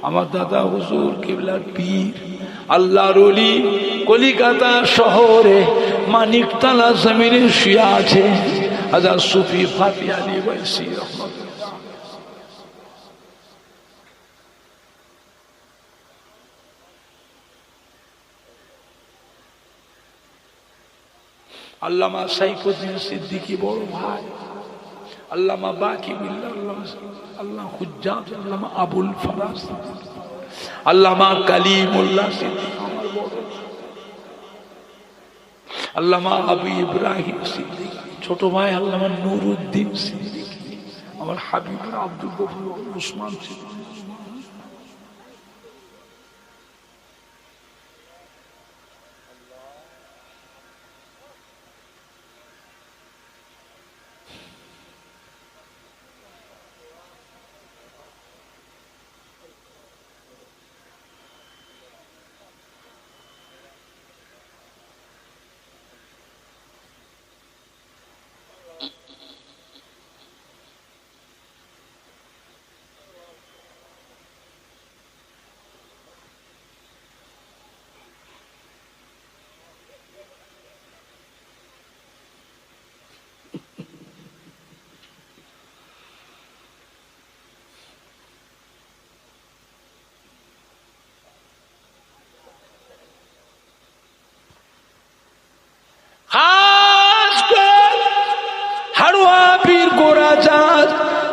আমার দাদা হুজুর কিবলার পীর আল্লাহর ওলি কলিকাতা শহরে মানিকতলা জমিনে শুয়ে আছে হযরত সুফি ফাতি আলী ওয়াইসি রাহমাতুল্লাহ। আল্লামা সাইফুদ্দিন সিদ্দিকী বড় ভাই আল্লামা বাকি বিল্লাহ আল্লাহ হুজ্জাত আল্লামা আবুল ফরাজ আল্লামা কালিমুল্লাহ সিদ্দিকী আমার বড় আল্লামা আবু ইব্রাহিম সিদ্দিকী ছোট ভাই আল্লামা নুরউদ্দিন সিদ্দিকী আমার হাবিব আব্দুল গফুর উসমান সিদ্দিকী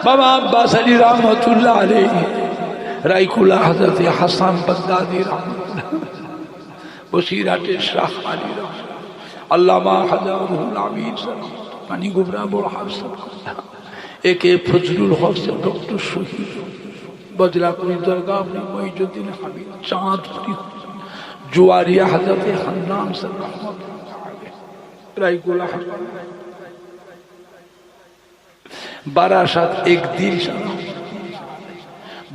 बाबा अब्बास अली रहमतुल्लाह अलैहि राइकुला हजरत हसन बगदादी रहमतुल्लाह बशीराटे शाह अली अल्लामा हजरुल आमीन पानी गुबरा बड़ हाफिज एके फजलुल हक से डॉक्टर शहीद बजरापुरी दरगाह अपनी मुइजुद्दीन हबीब चांदपुरी जुआरिया हजरत हन्नान से रहमतुल्लाह अलैहि राइकुला बारासात एक दिल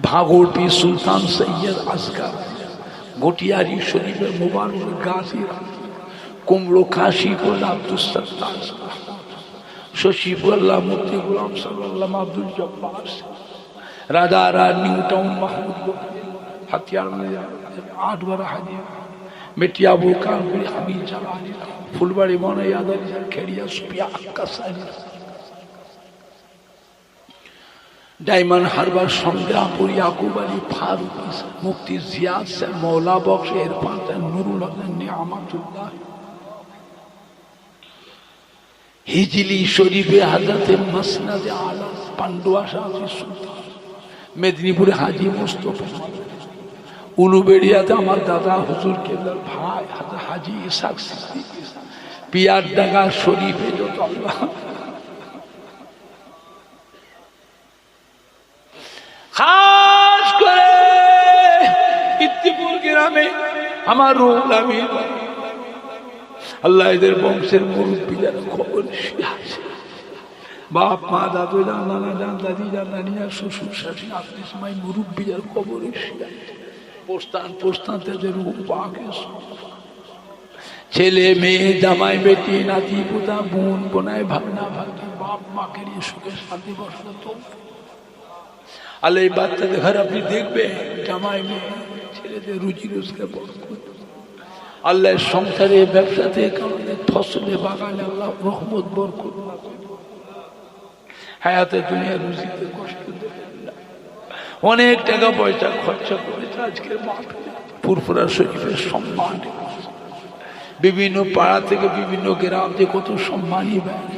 भागोटी सुल्तान सैयद असगर गोटियारी शरीफ मुबारक गाजी कुमड़ो काशीपुर अब्दुल सत्तार शशिपुर मुफ्ती गुलाम सल्लल्लाहु अब्दुल जब्बार राधारा न्यू टाउन महमूद हथियार में 8 बार हाजिर मिटियाबू कानपुरी हमीद जलाली फुलबाड़ी मोना याद अली खेड़िया सुपिया अक्का साली डायमंड हार्बर संग्रामपुर याकूब अली फारूक मुफ्ती जियाद से मौला बख्श इरफान से नूरुल हक नियामतुल्लाह हिजली शरीफे हजरत मसनद आलम पांडुआ शाही सुल्तान मेदिनीपुर हाजी मुस्तफा उलुबेड़ियाते আমার দাদা হুজুর কেবলার ভাই হাজী ইসাক সিদ্দিকী পিয়ার ডাঙ্গা শরীফে যত আল্লাহ खास करे इत्तिपुर ग्रामे আমার রুহুল আমিন আল্লাহ এদের বংশের মুরব্বী যারা খবর আছে বাপ মা দাদু জান নানা জান দাদি জান নানিয়া শ্বশুর শাশুড়ি আত্মীয় সমাই মুরব্বী যারা খবর পোস্তান পোস্তান তাদের রূহ পাকে ছেলে মেয়ে জামাই বেটি নাতি পোতা বোন বোনাই ভাগনা ভাগ্নি বাপ মাকে নিয়ে সুখে শান্তি বসত তো আল্লাহ এই বাচ্চাদের ঘর আপনি দেখবেন জামাই মেয়ে ছেলেদের রুজি রোজগার বরকত আল্লাহ সংসারে ব্যবসাতে কারণে ফসলে বাগানে আল্লাহ রহমত বরকত হায়াতে দুনিয়া রুজিতে কষ্ট দেবেন অনেক টাকা পয়সা খরচা করেছে আজকের মাহফিলে ফুরফুরা শরীফের সম্মান। বিভিন্ন পাড়া থেকে বিভিন্ন গ্রাম থেকে কত সম্মানী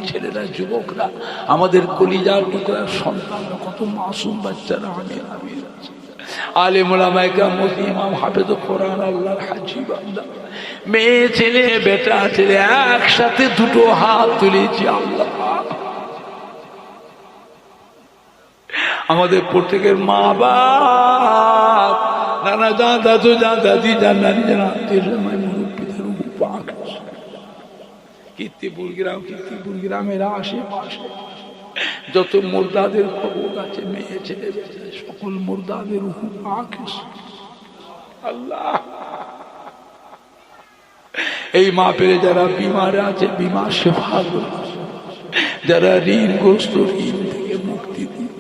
ছেলেরা, যুবকরা, আমাদের কলিজার টুকরা সন্তানরা, কত মাসুম বাচ্চারা আমির আমির আছে, আলেম ওলামায়ে কেরাম, মুফতি, ইমাম, হাফেজ কোরআন, আল্লাহর হাজী বান্দা, মেয়ে ছেলে বেটা ছেলে একসাথে দুটো হাত তুলেছি। আল্লাহ আমাদের প্রত্যেকের মা বাপ, নানা যা দাদু যা দাদি যা নানি যা মুরব্বীদের পাক কীর্তিপুর গ্রামের আশেপাশে যত মুর্দাদের খবর আছে, মেয়ে ছেলে সকল মুর্দাদের পাক আল্লাহ। এই মাহফিলে যারা বিমার আছে বিমা শেফা করুন, যারা ঋণগ্রস্ত ঋণ থেকে মুক্তি দিন,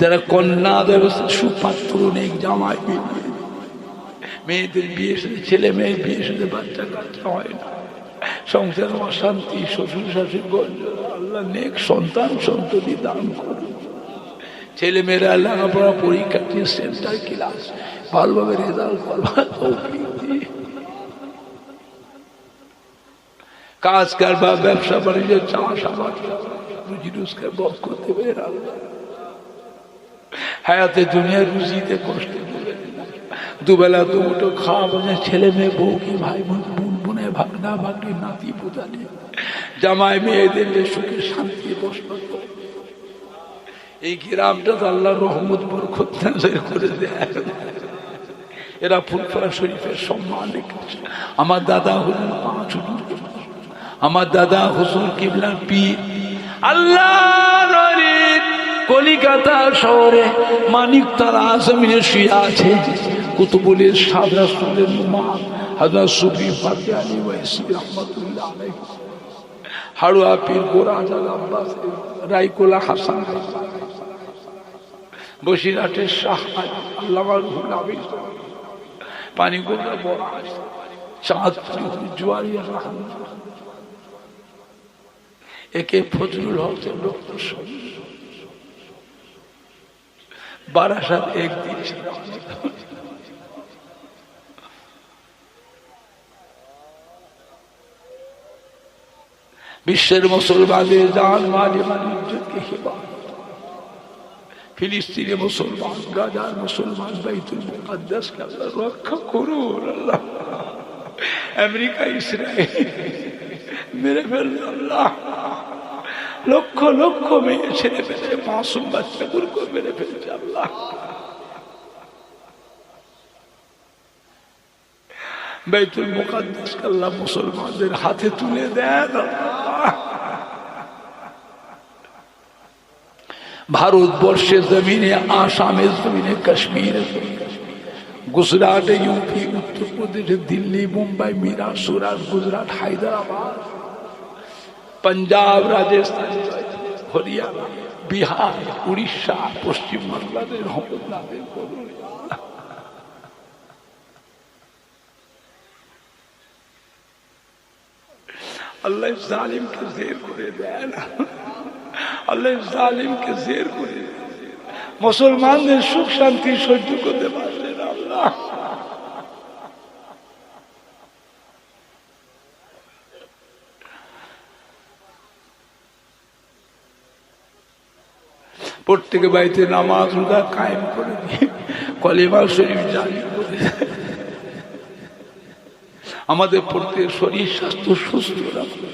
যারা কন্যা ব্যবস্থা সুপাত্র নেই, জামাই বিয়ে, মেয়েদের বিয়ে সাথে, ছেলে মেয়ের বিয়ে সাথে বাচ্চা কাচ্চা হয় না, সংসার অশান্তি, শ্বশুর শাশুড়ি গঞ্জ, আল্লাহ নেক সন্তান সন্ততি দান করুন। ছেলে মেয়েরা লেখাপড়া পরীক্ষা দিয়ে সেন্টার ক্লাস ভালোভাবে রেজাল্ট করবার তৌফিক দিয়ে, কাজ কারবার ব্যবসা বাণিজ্য চাষাবাদ রুজি রোজগার বধ করতে পারে আল্লাহ। হায়াতে দুনিয়ার রুজিতে কষ্ট দেবে, দুবেলা দুটো খাওয়া বোঝে, ছেলে মেয়ে বউ কি ভাই বোন বোনে ভাগনা ভাগনি নাতি পুতানি জামাই মেয়েদের সুখে শান্তি বসবাস করে। এই গ্রামটা তো আল্লাহর রহমত বরকত করে দেয়। এরা ফুরফুরা শরীফের সম্মান রেখেছে। আমার দাদা হলেন 5 আমার দাদা হুজুর কিবলা পীর আল্লাহর ওলি কলিকাতা শহরে মানিকতলা জমিনে শুয়ে আছে। কুতুবুলের সাদ রাসূলের মা হযরত সুফি ফাতে আলী ওয়াইসি রাহমাতুল্লাহ আলাইহি, হাড়ুয়া পীর গোরাজাল আব্বাস রাইকুলা হাসান, বসিরহাটের শাহ আল্লামা রুহুল আমিন, পানিগোলা বরাজ, চাঁদপুর জুয়ারিয়া রহমান, একে ফজলুল হকের ডক্টর বারাসাত একদিন বিশ্বের মুসলমানদের জান মাল ইজ্জতকে হিফাজত, ফিলিস্তিনে মুসলমান, গাজার মুসলমান, বাইতুল মুকাদ্দাসকে আল্লাহ রক্ষা করুন। আল্লাহ আমেরিকা ইসরায়েল মেরে ফেলল আল্লাহ, লক্ষ লক্ষ মেয়ে ছেলে পেলে মাসুম বাচ্চাগুলোকে মেরে ফেলছে আল্লাহ। বাইতুল মুকাদ্দাসকে আল্লাহ মুসলমানদের হাতে তুলে দেন আল্লাহ। ভারতবর্ষের জমিনে, আসামের জমিনে, কাশ্মীরের জমিনে, গুজরাটে, ইউপি, উত্তরপ্রদেশে, দিল্লি, মুম্বাই, মিরাট, সুরাট, গুজরাট, হায়দ্রাবাদ, পাঞ্জাব, রাজস্থান, হরিয়ানা, বিহার, উড়িষ্যা, পশ্চিম বাংলাদেশ রহমত নাযিল করুন। আল্লাহ জালিমকে জের করে দেন, আল্লাহ জালিমকে জের করে দেন। মুসলমানদের সুখ শান্তি সহ্য করতে পারছেন আল্লাহ। প্রত্যেকে বাড়িতে নামাজ রোজা কায়েম করে দিয়ে কলেমা শরীফ জারি করে আমাদের প্রত্যেক শরীর স্বাস্থ্য সুস্থ রাখুন।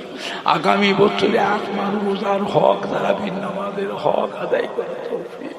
আগামী বছরে 1 মাস রোজার হক, তারাবির নামাজের হক আদায় করে তৌফিক।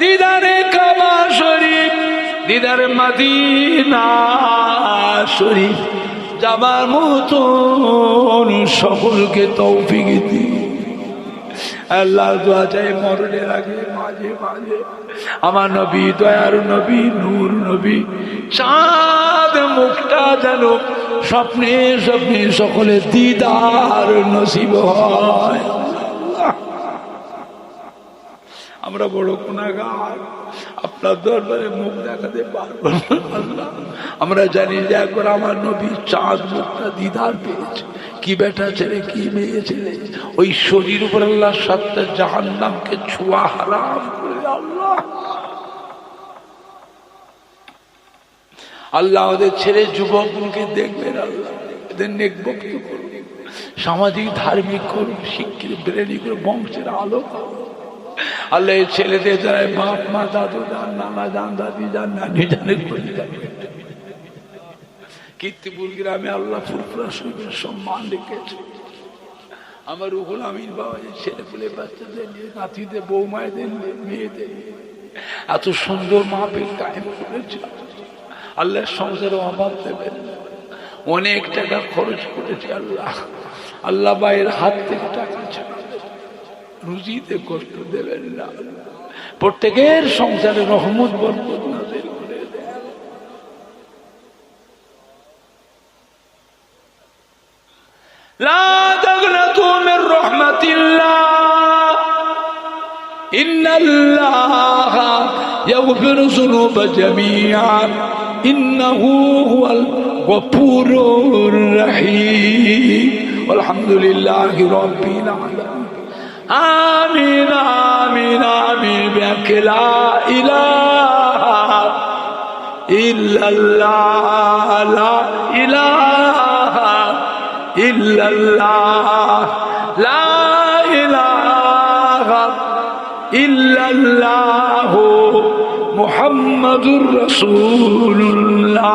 দিদারে কাবা শরীফ, দিদারে মদিনা শরীফ যাবার মতন সকলকে তৌফিক দিন। আল্লাহ দোয়া চাই মরণের আগে মাঝে মাঝে আমার নবী, দয়ার নবী, নূর নবী চাঁদ মুখটা যেন স্বপ্নে স্বপ্নে সকলে দিদার নসিব হয়। আমরা বড় গুনাহগার, আপনার দরবারে মুখ দেখাতে পারবো না আল্লাহ। আমরা জানি যে একবার আমার নবী চাঁদ মুখটা দিদার পেয়েছে, কি বেটা ছেলে কি মেয়ে ছেলে, ওই শরীর উপর আল্লাহ 7টা জাহান্নামকে ছোঁয়া হারাম করে। আল্লাহ আল্লাহ ওদের ছেলে যুবককে দেখবেন, আল্লাহ এদের নেকবক্ত করুন, সামাজিক ধার্মিক করুন, শিক্ষিত ব্রেনি করে বংশের আলো করুন। আল্লাহ এই ছেলেদের যারা বাপ মা দাদু যান, নানা যান, দাদি যান, নানি জানের কীর্তিপুর গ্রামে আল্লাহ ফুরফুরা শরীফের সম্মান রেখেছে। আমার রুহুল আমিন বাবা ছেলে পেলে বাচ্চাদের নিয়ে, নাতিদের, বৌমায়েদের নিয়ে, মেয়েদের নিয়ে এত সুন্দর মাহফিল কায়েম করেছে। আল্লাহ সংসারে অভাব দেবেন, অনেক টাকা খরচ করেছে আল্লাহ। আল্লাহ বাইরের হাত থেকে টাকা ছাড়া রুজিতে কষ্ট দেবেন না, প্রত্যেকের সংসারে রহমত বরকত নাযিল করে দেন। লা তাগনাতু মির রাহমাতিল্লাহ, ইন্নাল্লাহা ইয়াগফিরু যুনুবা জামিআন, ইন্নাহু হুয়াল গফুরুর রহিম। আলহামদুলিল্লাহি রাব্বিল আলামিন। আমিন আমিন আমিন বিহাক্কি লা ইলাহা ইল্লাল্লাহ, লা ইলাহা ইল্লাল্লাহ, লা ইলাহা ইল্লাল্লাহ মুহাম্মাদুর রাসূলুল্লাহ।